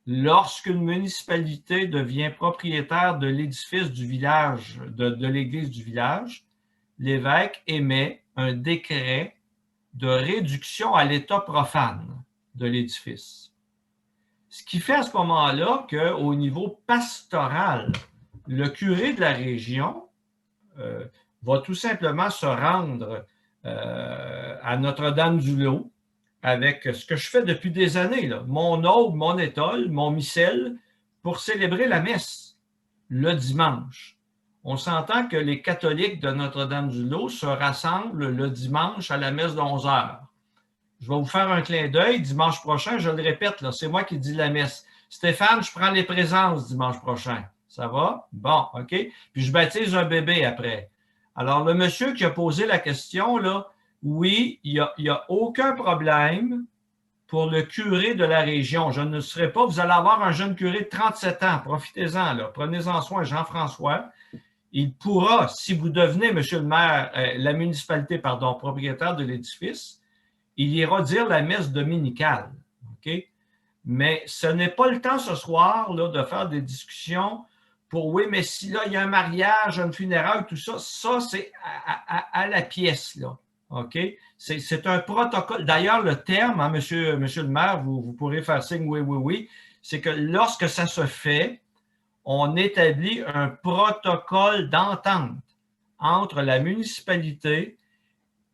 Lorsqu'une municipalité devient propriétaire de l'édifice du village, de l'église du village, l'évêque émet un décret de réduction à l'état profane de l'édifice. Ce qui fait à ce moment-là qu'au niveau pastoral, le curé de la région va tout simplement se rendre à Notre-Dame-du-Lot avec ce que je fais depuis des années, là, mon aube, mon étole, mon missel, pour célébrer la messe le dimanche. On s'entend que les catholiques de Notre-Dame-du-Lot se rassemblent le dimanche à la messe de 11 h. Je vais vous faire un clin d'œil. Dimanche prochain, je le répète, c'est moi qui dis la messe. Stéphane, je prends les présences dimanche prochain. Ça va? Bon, OK. Puis je baptise un bébé après. Alors, le monsieur qui a posé la question, là, oui, il n'y a aucun problème pour le curé de la région. Je ne serai pas, vous allez avoir un jeune curé de 37 ans, profitez-en, là, prenez-en soin, Jean-François. Il pourra, si vous devenez, monsieur le maire, la municipalité, pardon, propriétaire de l'édifice, il ira dire la messe dominicale. OK? Mais ce n'est pas le temps ce soir là, de faire des discussions pour, oui, mais si là, il y a un mariage, une funéraille, tout ça, ça, c'est à la pièce, là. OK? C'est un protocole. D'ailleurs, le terme, hein, monsieur le maire, vous pourrez faire signe, oui, c'est que lorsque ça se fait, on établit un protocole d'entente entre la municipalité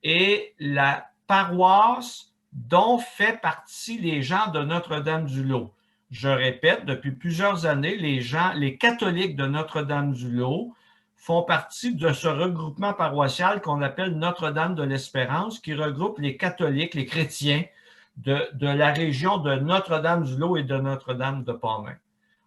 et la paroisse dont fait partie les gens de Notre-Dame-du-Lot. Je répète, depuis plusieurs années, les catholiques de Notre-Dame-du-Lot font partie de ce regroupement paroissial qu'on appelle Notre-Dame de l'Espérance, qui regroupe les catholiques, les chrétiens de la région de Notre-Dame-du-Lot et de Notre-Dame de Pampin.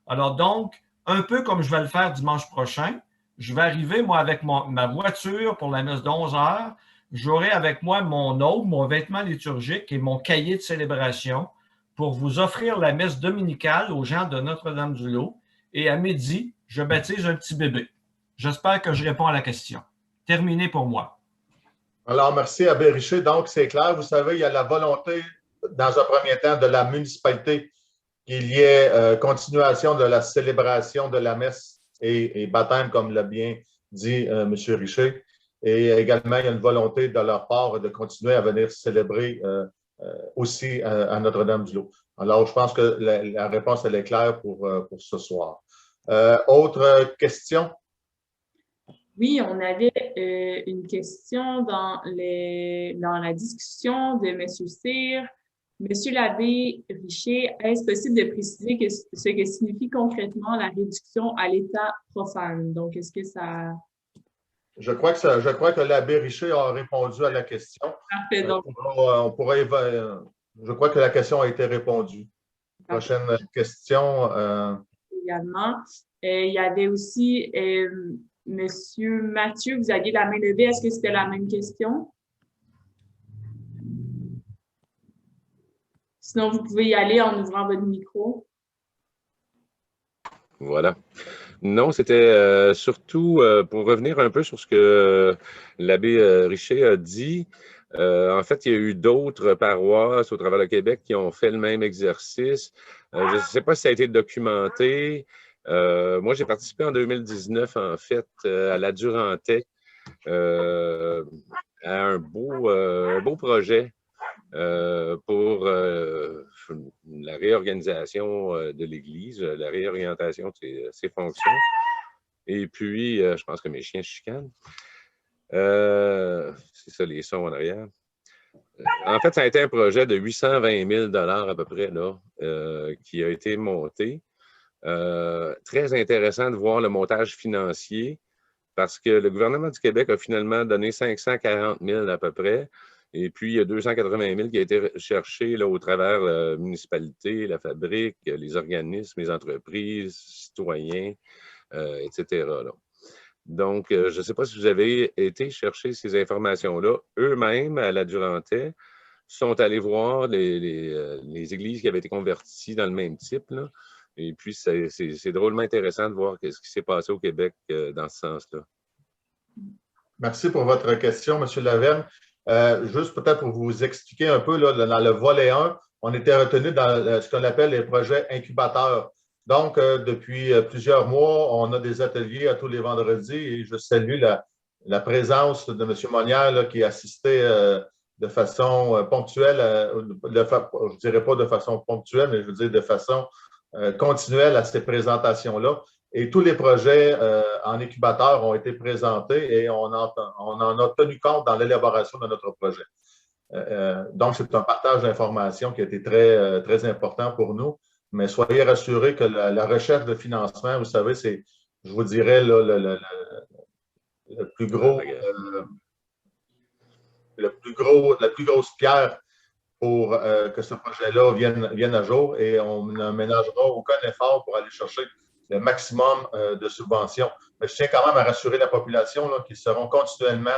Alors donc, un peu comme je vais le faire dimanche prochain, je vais arriver, moi, avec ma voiture pour la messe de 11 heures. J'aurai avec moi mon aube, mon vêtement liturgique et mon cahier de célébration pour vous offrir la messe dominicale aux gens de Notre-Dame-du-Lot. Et à midi, je baptise un petit bébé. J'espère que je réponds à la question. Terminé pour moi. Alors, merci Abbé Richer. Donc, c'est clair, vous savez, il y a la volonté, dans un premier temps, de la municipalité qu'il y ait continuation de la célébration de la messe et baptême, comme l'a bien dit M. Richer. Et également, il y a une volonté de leur part de continuer à venir célébrer aussi à Notre-Dame-du-Lot. Alors, je pense que la réponse, elle est claire pour ce soir. Autre question? Oui, on avait une question dans la discussion de M. Cyr. Monsieur l'abbé Richer, est-ce possible de préciser ce que signifie concrètement la réduction à l'état profane? Donc, est-ce que ça... Je crois que l'abbé Richer a répondu à la question. Parfait. Donc, je crois que la question a été répondue. Prochaine question. Également. Il y avait aussi Monsieur Mathieu, vous aviez la main levée. Est-ce que c'était la même question? Sinon, vous pouvez y aller en ouvrant votre micro. Voilà. Non, c'était surtout pour revenir un peu sur ce que l'abbé Richer a dit. En fait, il y a eu d'autres paroisses au travers du Québec qui ont fait le même exercice. Je ne sais pas si ça a été documenté. Moi, j'ai participé en 2019, en fait, à la Durantais, à un beau projet pour la réorganisation de l'Église, la réorientation de ses fonctions. Et puis, je pense que mes chiens chicanent. C'est ça, les sons en arrière. En fait, ça a été un projet de 820 000 $ à peu près là, qui a été monté. Très intéressant de voir le montage financier parce que le gouvernement du Québec a finalement donné 540 000 à peu près. Et puis, il y a 280 000 qui a été cherché là, au travers de la municipalité, la fabrique, les organismes, les entreprises, citoyens, etc. Là. Donc, je ne sais pas si vous avez été chercher ces informations-là. Eux-mêmes, à la Durantais, sont allés voir les églises qui avaient été converties dans le même type. Là. Et puis, c'est drôlement intéressant de voir ce qui s'est passé au Québec dans ce sens-là. Merci pour votre question, M. Laverne. Juste peut-être pour vous expliquer un peu, là, dans le volet 1, on était retenu dans ce qu'on appelle les projets incubateurs. Donc, depuis plusieurs mois, on a des ateliers à tous les vendredis et je salue la présence de M. Monnière là, qui assistait de façon ponctuelle, je ne dirais pas de façon ponctuelle, mais je veux dire de façon continuelle à ces présentations-là. Et tous les projets en incubateur ont été présentés et on en a tenu compte dans l'élaboration de notre projet. Donc, c'est un partage d'informations qui a été très, très important pour nous. Mais soyez rassurés que la recherche de financement, vous savez, c'est, je vous dirais, là, la plus grosse pierre pour que ce projet-là vienne à jour et on ne ménagera aucun effort pour aller chercher le maximum de subventions. Mais je tiens quand même à rassurer la population là, qu'ils seront continuellement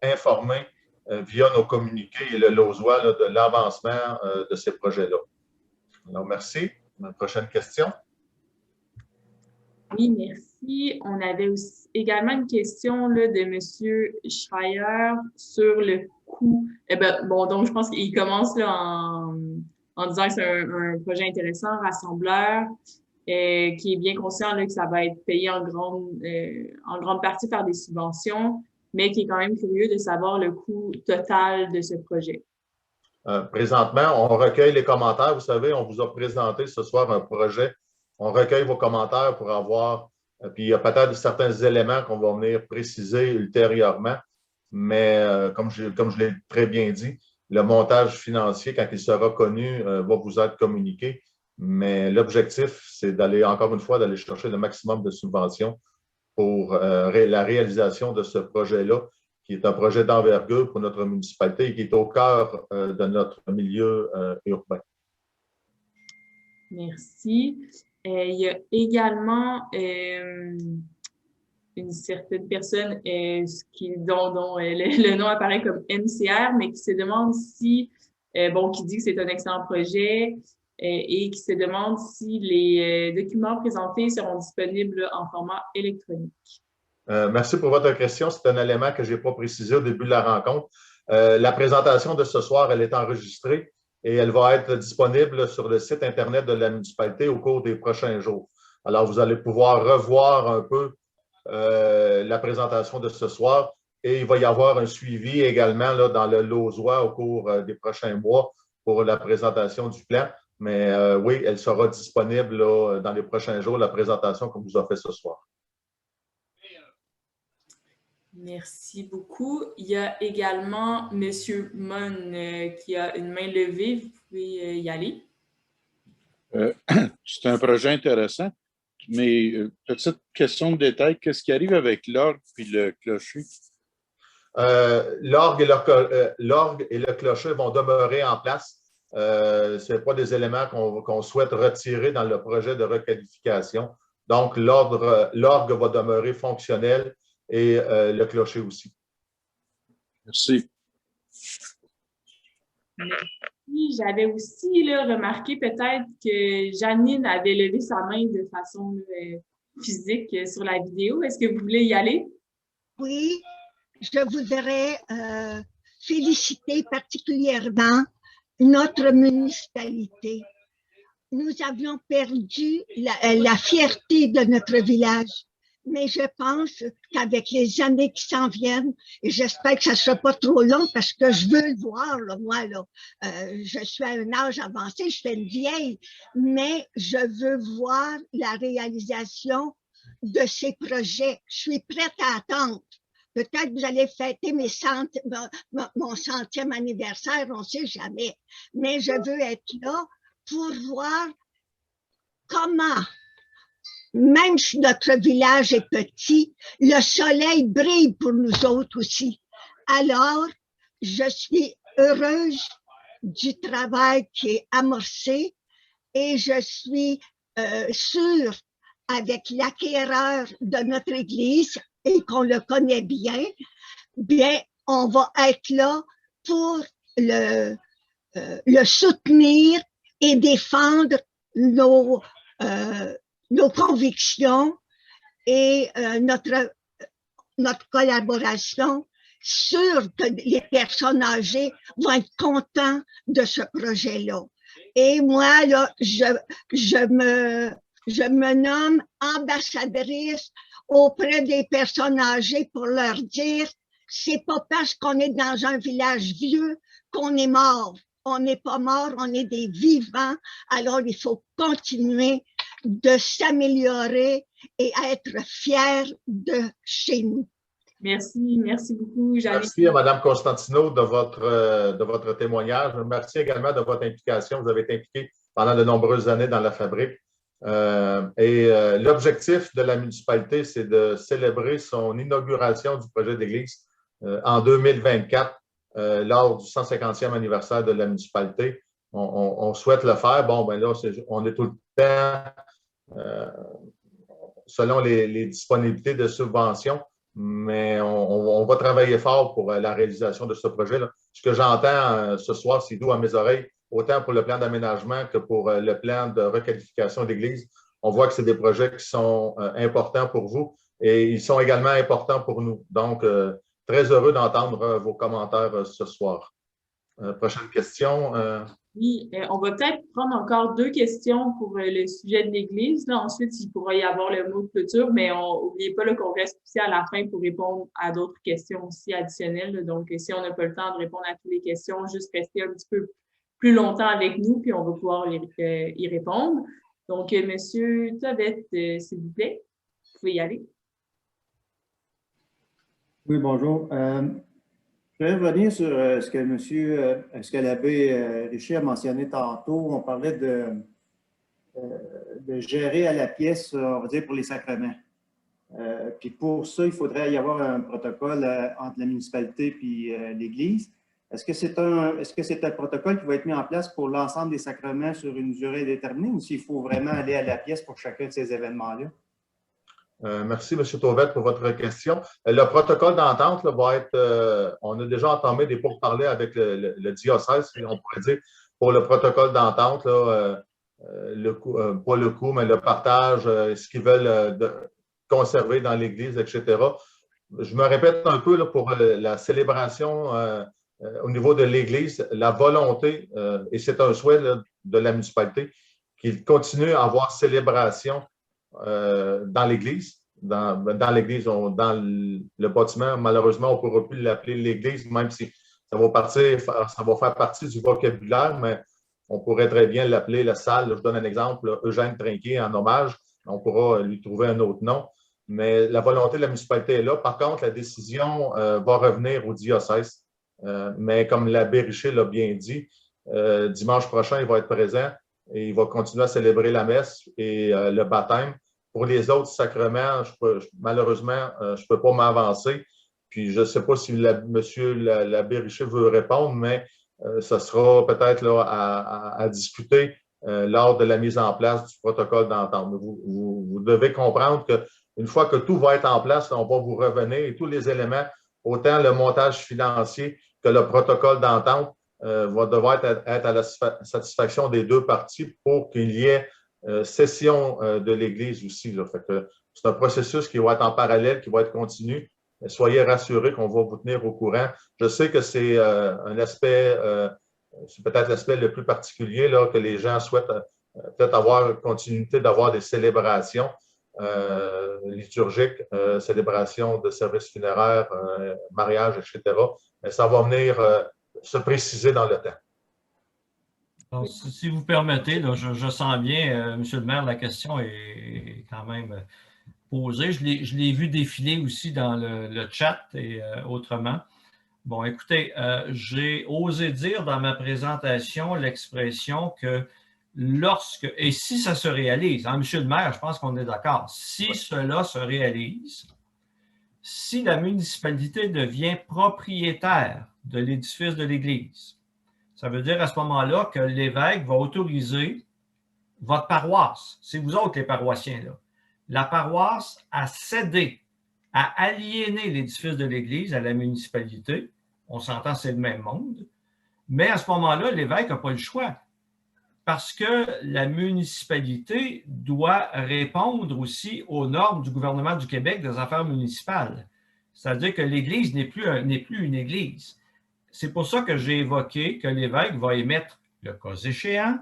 informés via nos communiqués et le LOSWA là, de l'avancement de ces projets-là. Alors, merci. Une prochaine question. Oui, merci. On avait aussi également une question là, de M. Schreier sur le coût. Donc, je pense qu'il commence là, en disant que c'est un projet intéressant, rassembleur, qui est bien conscient là, que ça va être payé en grande partie par des subventions, mais qui est quand même curieux de savoir le coût total de ce projet. Présentement, on recueille les commentaires. Vous savez, on vous a présenté ce soir un projet. On recueille vos commentaires pour avoir Puis il y a peut-être certains éléments qu'on va venir préciser ultérieurement, mais comme je l'ai très bien dit, le montage financier, quand il sera connu, va vous être communiqué. Mais l'objectif, c'est d'aller, encore une fois, d'aller chercher le maximum de subventions pour la réalisation de ce projet-là, qui est un projet d'envergure pour notre municipalité et qui est au cœur de notre milieu urbain. Merci. Il y a également une certaine personne dont le nom apparaît comme MCR, mais qui se demande si, qui dit que c'est un excellent projet et qui se demande si les documents présentés seront disponibles en format électronique. Merci pour votre question. C'est un élément que je n'ai pas précisé au début de la rencontre. La présentation de ce soir, elle est enregistrée et elle va être disponible sur le site Internet de la municipalité au cours des prochains jours. Alors, vous allez pouvoir revoir un peu la présentation de ce soir et il va y avoir un suivi également là, dans le Lausois au cours des prochains mois pour la présentation du plan. Mais oui, elle sera disponible là, dans les prochains jours, la présentation qu'on vous a fait ce soir. Merci beaucoup. Il y a également M. Mon qui a une main levée. Vous pouvez y aller. C'est un projet intéressant, mais petite question de détail, qu'est-ce qui arrive avec l'orgue puis le clocher? L'orgue et le clocher vont demeurer en place. Ce n'est pas des éléments qu'on souhaite retirer dans le projet de requalification. Donc, l'orgue va demeurer fonctionnel et le clocher aussi. Merci. Merci. J'avais aussi là, remarqué peut-être que Janine avait levé sa main de façon physique sur la vidéo. Est-ce que vous voulez y aller? Oui, je voudrais féliciter particulièrement notre municipalité. Nous avions perdu la fierté de notre village. Mais je pense qu'avec les années qui s'en viennent, et j'espère que ça ne sera pas trop long parce que je veux le voir, là, moi, là. Je suis à un âge avancé, je fais une vieille, mais je veux voir la réalisation de ces projets. Je suis prête à attendre. Peut-être que vous allez fêter mon 100e anniversaire, on ne sait jamais. Mais je veux être là pour voir comment, même si notre village est petit, le soleil brille pour nous autres aussi. Alors, je suis heureuse du travail qui est amorcé et je suis sûre, avec l'acquéreur de notre église et qu'on le connaît bien, on va être là pour le soutenir et défendre nos convictions et notre collaboration, sûre que les personnes âgées vont être contents de ce projet-là. Et moi, là, je me nomme ambassadrice auprès des personnes âgées pour leur dire, c'est pas parce qu'on est dans un village vieux qu'on est mort. On n'est pas mort, on est des vivants. Alors, il faut continuer de s'améliorer et être fiers de chez nous. Merci beaucoup, Janine. Merci à Mme Constantino de votre témoignage. Merci également de votre implication. Vous avez été impliqué pendant de nombreuses années dans la fabrique. L'objectif de la municipalité, c'est de célébrer son inauguration du projet d'église en 2024, lors du 150e anniversaire de la municipalité. On souhaite le faire. Bon, ben là, on est tout le temps selon les disponibilités de subventions, mais on va travailler fort pour la réalisation de ce projet-là. Ce que j'entends ce soir, c'est doux à mes oreilles, autant pour le plan d'aménagement que pour le plan de requalification d'église. On voit que c'est des projets qui sont importants pour vous et ils sont également importants pour nous. Donc, très heureux d'entendre vos commentaires ce soir. Prochaine question. Oui, on va peut-être prendre encore 2 questions pour le sujet de l'Église. Ensuite, il pourra y avoir le mot de clôture, mais n'oubliez pas qu'on reste aussi à la fin pour répondre à d'autres questions aussi additionnelles. Donc, si on n'a pas le temps de répondre à toutes les questions, juste rester un petit peu plus longtemps avec nous, puis on va pouvoir y répondre. Donc, M. Tovette, s'il vous plaît. pouvez y aller. Oui, bonjour. Je vais revenir sur ce que l'abbé Richer a mentionné tantôt. On parlait de gérer à la pièce, on va dire, pour les sacrements. Puis pour ça, il faudrait y avoir un protocole entre la municipalité et l'Église. Est-ce que c'est un protocole qui va être mis en place pour l'ensemble des sacrements sur une durée déterminée ou s'il faut vraiment aller à la pièce pour chacun de ces événements-là? Merci, M. Tauvette, pour votre question. Le protocole d'entente va être, on a déjà entamé des pourparlers avec le diocèse, on pourrait dire, pour le protocole d'entente, pas le coût, mais le partage, ce qu'ils veulent conserver dans l'Église, etc. Je me répète un peu là, pour la célébration au niveau de l'Église, la volonté, et c'est un souhait là, de la municipalité, qu'il continue à avoir célébration dans l'Église. Dans l'Église, dans le bâtiment, malheureusement, on ne pourra plus l'appeler l'Église, même si ça va faire partie du vocabulaire, mais on pourrait très bien l'appeler la salle. Je donne un exemple, là, Eugène Trinquier en hommage. On pourra lui trouver un autre nom. Mais la volonté de la municipalité est là. Par contre, la décision va revenir au diocèse. Mais comme l'abbé Richer l'a bien dit, dimanche prochain, il va être présent et il va continuer à célébrer la messe et le baptême. Pour les autres sacrements, malheureusement, je ne peux pas m'avancer. Puis je ne sais pas si monsieur l'abbé Richer veut répondre, mais ce sera peut-être à discuter lors de la mise en place du protocole d'entente. Vous devez comprendre qu'une fois que tout va être en place, on va vous revenir et tous les éléments, autant le montage financier que le protocole d'entente, va devoir être à la satisfaction des deux parties pour qu'il y ait cession de l'Église aussi. C'est un processus qui va être en parallèle, qui va être continu. Soyez rassurés qu'on va vous tenir au courant. Je sais que c'est un aspect, c'est peut-être l'aspect le plus particulier là, que les gens souhaitent peut-être avoir continuité d'avoir des célébrations liturgiques, célébrations de services funéraires, mariages, etc. Mais ça va venir se préciser dans le temps. Alors, si vous permettez, là, je sens bien, Monsieur le maire, la question est quand même posée. Je l'ai vu défiler aussi dans le chat et autrement. Bon, écoutez, j'ai osé dire dans ma présentation l'expression que lorsque, et si ça se réalise, hein, Monsieur le maire, je pense qu'on est d'accord, si cela se réalise, si la municipalité devient propriétaire de l'édifice de l'Église, ça veut dire à ce moment-là que l'évêque va autoriser votre paroisse, c'est vous autres les paroissiens, là, la paroisse à céder, à aliéner l'édifice de l'Église à la municipalité. On s'entend, c'est le même monde. Mais à ce moment-là, l'évêque n'a pas le choix parce que la municipalité doit répondre aussi aux normes du gouvernement du Québec des affaires municipales. C'est-à-dire que l'Église n'est plus une Église. C'est pour ça que j'ai évoqué que l'évêque va émettre, le cas échéant,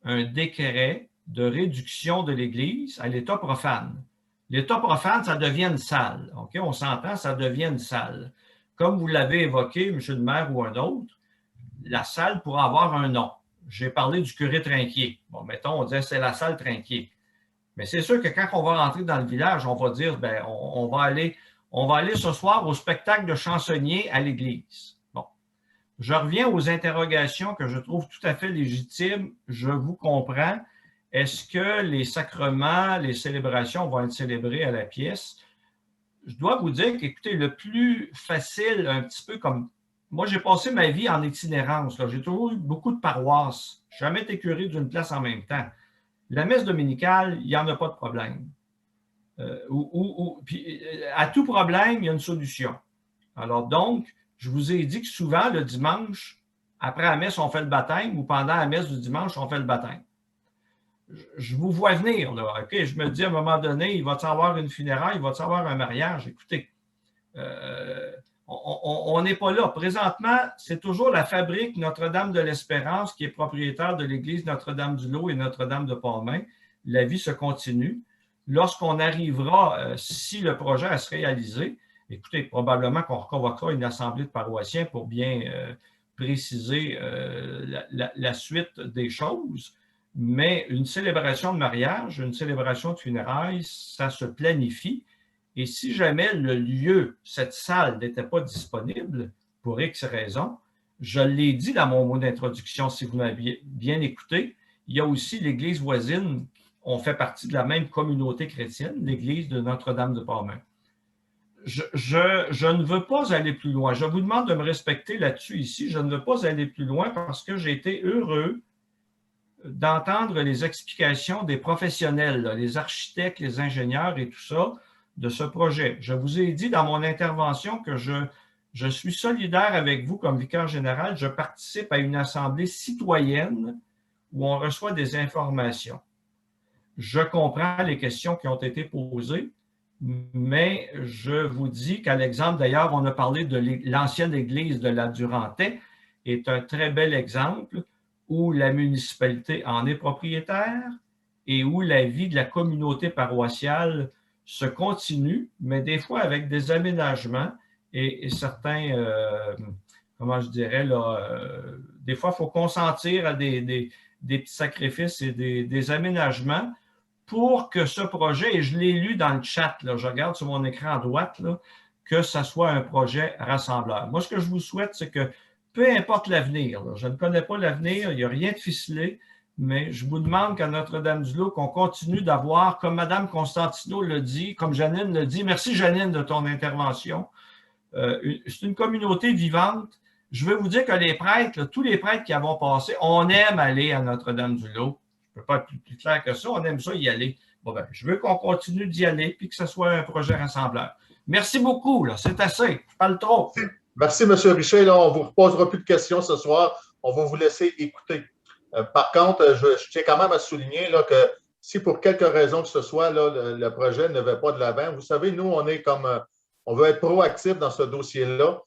un décret de réduction de l'Église à l'état profane. L'état profane, ça devient une salle. Okay? On s'entend, ça devient une salle. Comme vous l'avez évoqué, M. le maire ou un autre, la salle pourra avoir un nom. J'ai parlé du curé Trinquier. Bon, mettons, on disait c'est la salle Trinquier. Mais c'est sûr que quand on va rentrer dans le village, on va dire, ben, on va aller ce soir au spectacle de chansonniers à l'église. Bon. Je reviens aux interrogations que je trouve tout à fait légitimes. Je vous comprends. Est-ce que les sacrements, les célébrations vont être célébrées à la pièce? Je dois vous dire qu'écoutez, le plus facile, un petit peu comme... Moi, j'ai passé ma vie en itinérance. J'ai toujours eu beaucoup de paroisses. Je n'ai jamais été curé d'une place en même temps. La messe dominicale, il n'y en a pas de problème. Puis, à tout problème, il y a une solution. Alors donc, je vous ai dit que souvent, le dimanche, après la messe, on fait le baptême ou pendant la messe du dimanche, on fait le baptême. Je vous vois venir, là. Okay? Je me dis à un moment donné, il va-t-il avoir une funéraille, il va-t-il avoir un mariage? Écoutez, on n'est pas là. Présentement, c'est toujours la fabrique Notre-Dame de l'Espérance qui est propriétaire de l'église Notre-Dame-du-Lot et Notre-Dame de Port-Main. La vie se continue. Lorsqu'on arrivera, si le projet se réaliser, écoutez, probablement qu'on reconvoquera une assemblée de paroissiens pour bien préciser la suite des choses. Mais une célébration de mariage, une célébration de funérailles, ça se planifie. Et si jamais le lieu, cette salle n'était pas disponible pour X raisons, je l'ai dit dans mon mot d'introduction, si vous m'aviez bien écouté, il y a aussi l'église voisine, on fait partie de la même communauté chrétienne, l'église de Notre-Dame de Portmain. Je ne veux pas aller plus loin. Je vous demande de me respecter là-dessus ici. Je ne veux pas aller plus loin parce que j'ai été heureux d'entendre les explications des professionnels, là, les architectes, les ingénieurs et tout ça, de ce projet. Je vous ai dit dans mon intervention que je suis solidaire avec vous comme vicaire général. Je participe à une assemblée citoyenne où on reçoit des informations. Je comprends les questions qui ont été posées, mais je vous dis qu'à l'exemple, d'ailleurs, on a parlé de l'ancienne église de la Durantais, est un très bel exemple où la municipalité en est propriétaire et où la vie de la communauté paroissiale se continue, mais des fois avec des aménagements et certains, comment je dirais, là, des fois, il faut consentir à des petits sacrifices et des aménagements pour que ce projet, et je l'ai lu dans le chat, là, je regarde sur mon écran à droite, là, que ça soit un projet rassembleur. Moi, ce que je vous souhaite, c'est que peu importe l'avenir, je ne connais pas l'avenir, il n'y a rien de ficelé, mais je vous demande qu'à Notre-Dame-du-Lot, qu'on continue d'avoir, comme Mme Constantino le dit, comme Janine le dit, merci Janine de ton intervention, c'est une communauté vivante. Je veux vous dire que les prêtres, là, tous les prêtres qui avons passé, on aime aller à Notre-Dame-du-Lot. Je ne peux pas être plus clair que ça, on aime ça y aller. Bon, ben, je veux qu'on continue d'y aller puis que ce soit un projet rassembleur. Merci beaucoup, c'est assez, je parle trop. Merci, M. Richer. Là, on ne vous reposera plus de questions ce soir. On va vous laisser écouter. Par contre, je tiens quand même à souligner là, que si pour quelque raison que ce soit, là, le projet ne va pas de l'avant, vous savez, nous, on est comme, on veut être proactif dans ce dossier-là.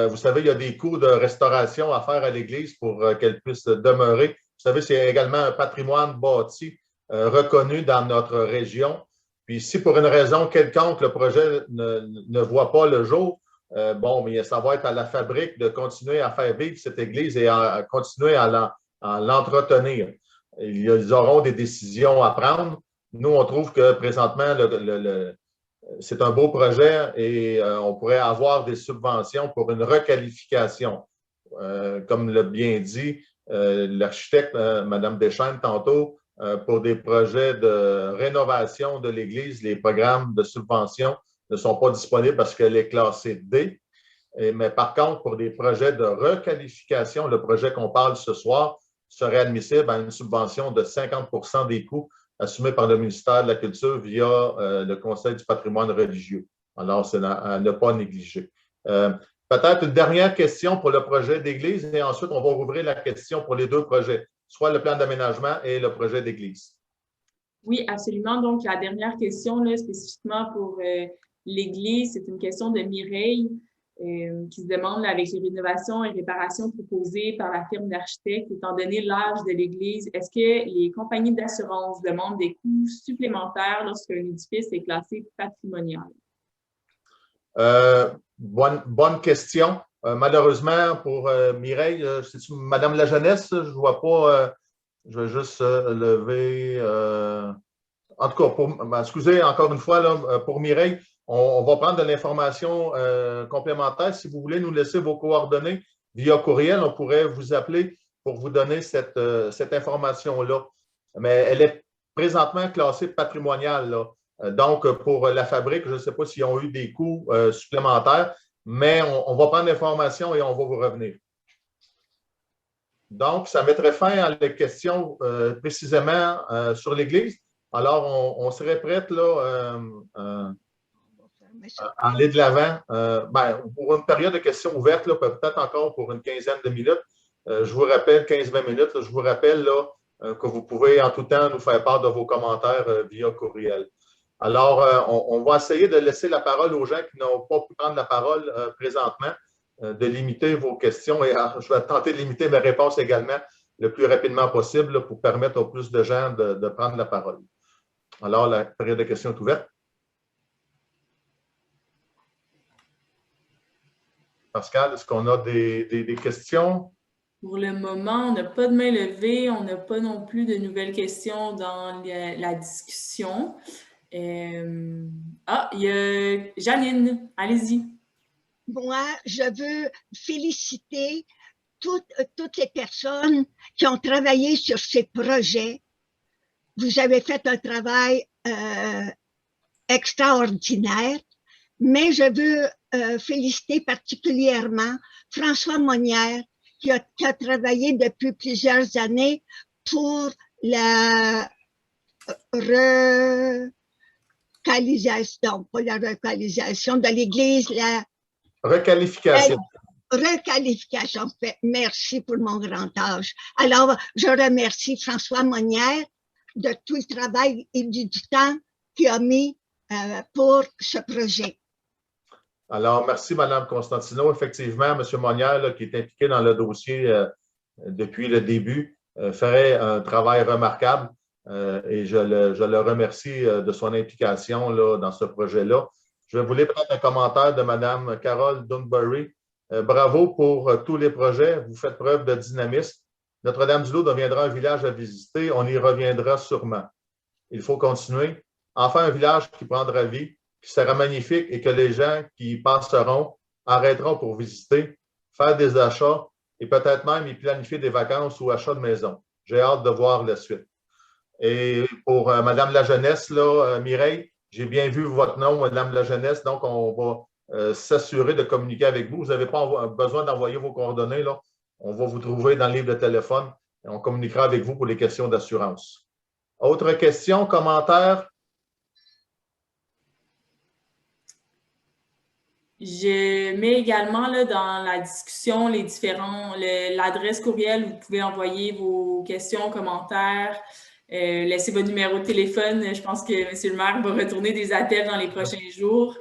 Vous savez, il y a des coûts de restauration à faire à l'Église pour qu'elle puisse demeurer. Vous savez, c'est également un patrimoine bâti reconnu dans notre région. Puis si pour une raison quelconque, le projet ne voit pas le jour, bon, mais ça va être à la fabrique de continuer à faire vivre cette Église et à continuer à l'entretenir. Ils auront des décisions à prendre. Nous, on trouve que présentement, c'est un beau projet et on pourrait avoir des subventions pour une requalification. Comme l'a bien dit l'architecte, Mme Deschaines, tantôt, pour des projets de rénovation de l'Église, les programmes de subvention ne sont pas disponibles parce qu'elle est classée D. Mais par contre, pour des projets de requalification, le projet qu'on parle ce soir serait admissible à une subvention de 50% des coûts assumés par le ministère de la Culture via le Conseil du patrimoine religieux. Alors, c'est à ne pas négliger. Peut-être une dernière question pour le projet d'église et ensuite, on va rouvrir la question pour les deux projets, soit le plan d'aménagement et le projet d'église. Oui, absolument. Donc, la dernière question, là, spécifiquement pour l'église, c'est une question de Mireille qui se demande, là, avec les rénovations et réparations proposées par la firme d'architectes, étant donné l'âge de l'église, est-ce que les compagnies d'assurance demandent des coûts supplémentaires lorsqu'un édifice est classé patrimonial? Bonne question. Malheureusement, pour Mireille, c'est-tu Madame la Jeunesse? Je ne vois pas. Je vais juste lever. En tout cas, excusez encore une fois, là, pour Mireille, on va prendre de l'information complémentaire. Si vous voulez nous laisser vos coordonnées via courriel, on pourrait vous appeler pour vous donner cette information-là. Mais elle est présentement classée patrimoniale, là. Donc, pour la fabrique, je ne sais pas s'ils ont eu des coûts supplémentaires, mais on va prendre l'information et on va vous revenir. Donc, ça mettrait fin à la question précisément sur l'Église. Alors, on serait prête là, à aller de l'avant. Pour une période de questions ouvertes, peut-être encore pour une quinzaine de minutes. Je vous rappelle, 15-20 minutes, là, je vous rappelle là, que vous pouvez en tout temps nous faire part de vos commentaires via courriel. Alors, on va essayer de laisser la parole aux gens qui n'ont pas pu prendre la parole présentement, de limiter vos questions et je vais tenter de limiter mes réponses également le plus rapidement possible là, pour permettre au plus de gens de prendre la parole. Alors, la période de questions est ouverte. Pascal, est-ce qu'on a des questions? Pour le moment, on n'a pas de main levée, on n'a pas non plus de nouvelles questions dans la discussion. Il y a Janine, allez-y. Moi, je veux féliciter toutes les personnes qui ont travaillé sur ces projets. Vous avez fait un travail extraordinaire, mais je veux féliciter particulièrement François Monnière qui a travaillé depuis plusieurs années pour la recalisation de l'Église, la requalification. Requalification. Merci pour mon grand âge. Alors, je remercie François Monnière de tout le travail et du temps qu'il a mis pour ce projet. Alors, merci, Mme Constantino. Effectivement, M. Monnière, là, qui est impliqué dans le dossier depuis le début, ferait un travail remarquable et je le remercie de son implication là, dans ce projet-là. Je vais vous lire peut-être un commentaire de Mme Carole Dunbury. Bravo pour tous les projets. Vous faites preuve de dynamisme. Notre-Dame-du-Lot deviendra un village à visiter. On y reviendra sûrement. Il faut continuer. Enfin, un village qui prendra vie, qui sera magnifique et que les gens qui y passeront arrêteront pour visiter, faire des achats et peut-être même y planifier des vacances ou achats de maison. J'ai hâte de voir la suite. Et pour Mme la Jeunesse, là, Mireille, j'ai bien vu votre nom, Mme la Jeunesse, donc on va s'assurer de communiquer avec vous. Vous n'avez pas besoin d'envoyer vos coordonnées, là. On va vous trouver dans le livre de téléphone et on communiquera avec vous pour les questions d'assurance. Autre question, commentaire? Je mets également là, dans la discussion l'adresse courriel où vous pouvez envoyer vos questions, commentaires, laissez votre numéro de téléphone. Je pense que M. le maire va retourner des appels dans les prochains jours.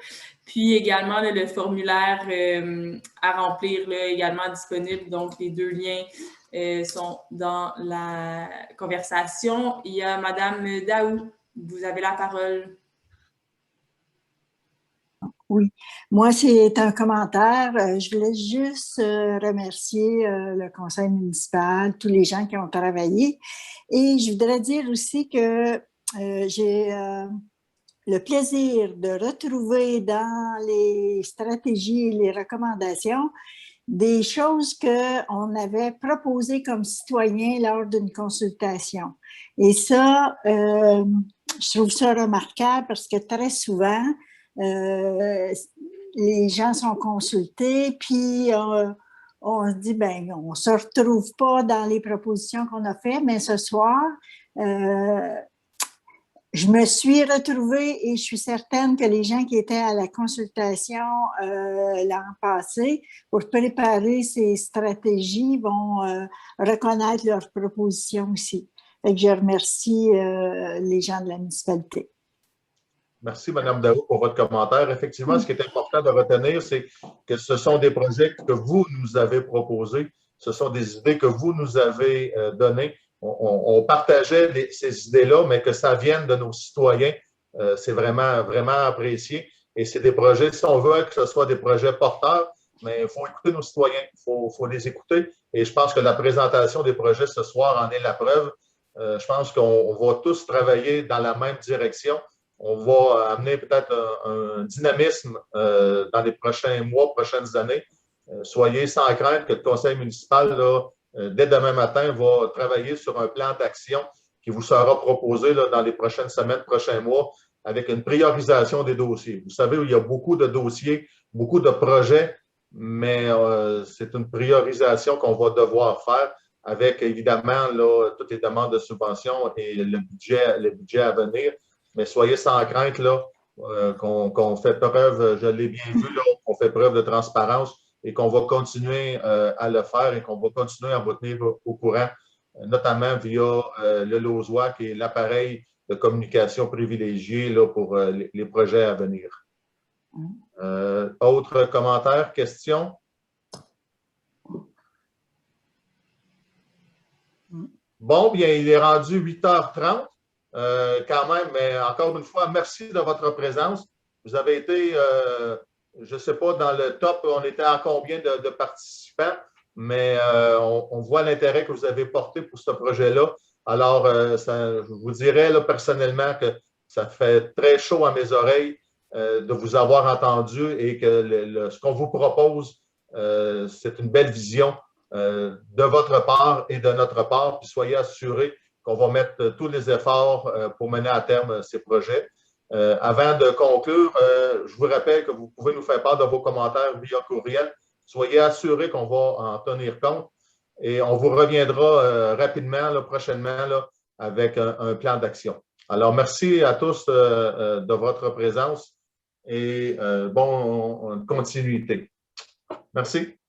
Puis également là, le formulaire à remplir là, également disponible. Donc, les deux liens sont dans la conversation. Il y a Mme Daou. Vous avez la parole. Oui, moi, c'est un commentaire. Je voulais juste remercier le conseil municipal, tous les gens qui ont travaillé. Et je voudrais dire aussi que j'ai le plaisir de retrouver dans les stratégies et les recommandations des choses qu'on avait proposées comme citoyens lors d'une consultation. Et ça, je trouve ça remarquable parce que très souvent, les gens sont consultés, puis on se dit, ben, on ne se retrouve pas dans les propositions qu'on a faites, mais ce soir, je me suis retrouvée et je suis certaine que les gens qui étaient à la consultation l'an passé pour préparer ces stratégies vont reconnaître leurs propositions aussi. Fait que je remercie les gens de la municipalité. Merci, Mme Daou, pour votre commentaire. Effectivement, ce qui est important de retenir, c'est que ce sont des projets que vous nous avez proposés. Ce sont des idées que vous nous avez données. On partageait ces idées-là, mais que ça vienne de nos citoyens, c'est vraiment, vraiment apprécié. Et c'est des projets, si on veut que ce soit des projets porteurs, mais il faut écouter nos citoyens, il faut les écouter. Et je pense que la présentation des projets ce soir en est la preuve. Je pense qu'on va tous travailler dans la même direction. On va amener peut-être un dynamisme dans les prochains mois, prochaines années. Soyez sans crainte que le conseil municipal, là, dès demain matin, va travailler sur un plan d'action qui vous sera proposé là, dans les prochaines semaines, prochains mois, avec une priorisation des dossiers. Vous savez, il y a beaucoup de dossiers, beaucoup de projets, mais c'est une priorisation qu'on va devoir faire avec, évidemment, là, toutes les demandes de subventions et le budget à venir. Mais soyez sans crainte là, qu'on fait preuve, je l'ai bien vu, là, qu'on fait preuve de transparence et qu'on va continuer à le faire et qu'on va continuer à vous tenir au courant, notamment via le LOSWA, qui est l'appareil de communication privilégié là, pour les projets à venir. Autres commentaires, questions? Bon, bien, il est rendu 8h30. Quand même, mais encore une fois, merci de votre présence. Vous avez été, je ne sais pas, dans le top, on était à combien de participants, mais on voit l'intérêt que vous avez porté pour ce projet-là. Alors, je vous dirais là, personnellement que ça fait très chaud à mes oreilles de vous avoir entendu et que ce qu'on vous propose, c'est une belle vision de votre part et de notre part. Puis soyez assurés qu'on va mettre tous les efforts pour mener à terme ces projets. Avant de conclure, je vous rappelle que vous pouvez nous faire part de vos commentaires via courriel. Soyez assurés qu'on va en tenir compte et on vous reviendra rapidement, là, prochainement, là, avec un plan d'action. Alors, merci à tous de votre présence et bonne continuité. Merci.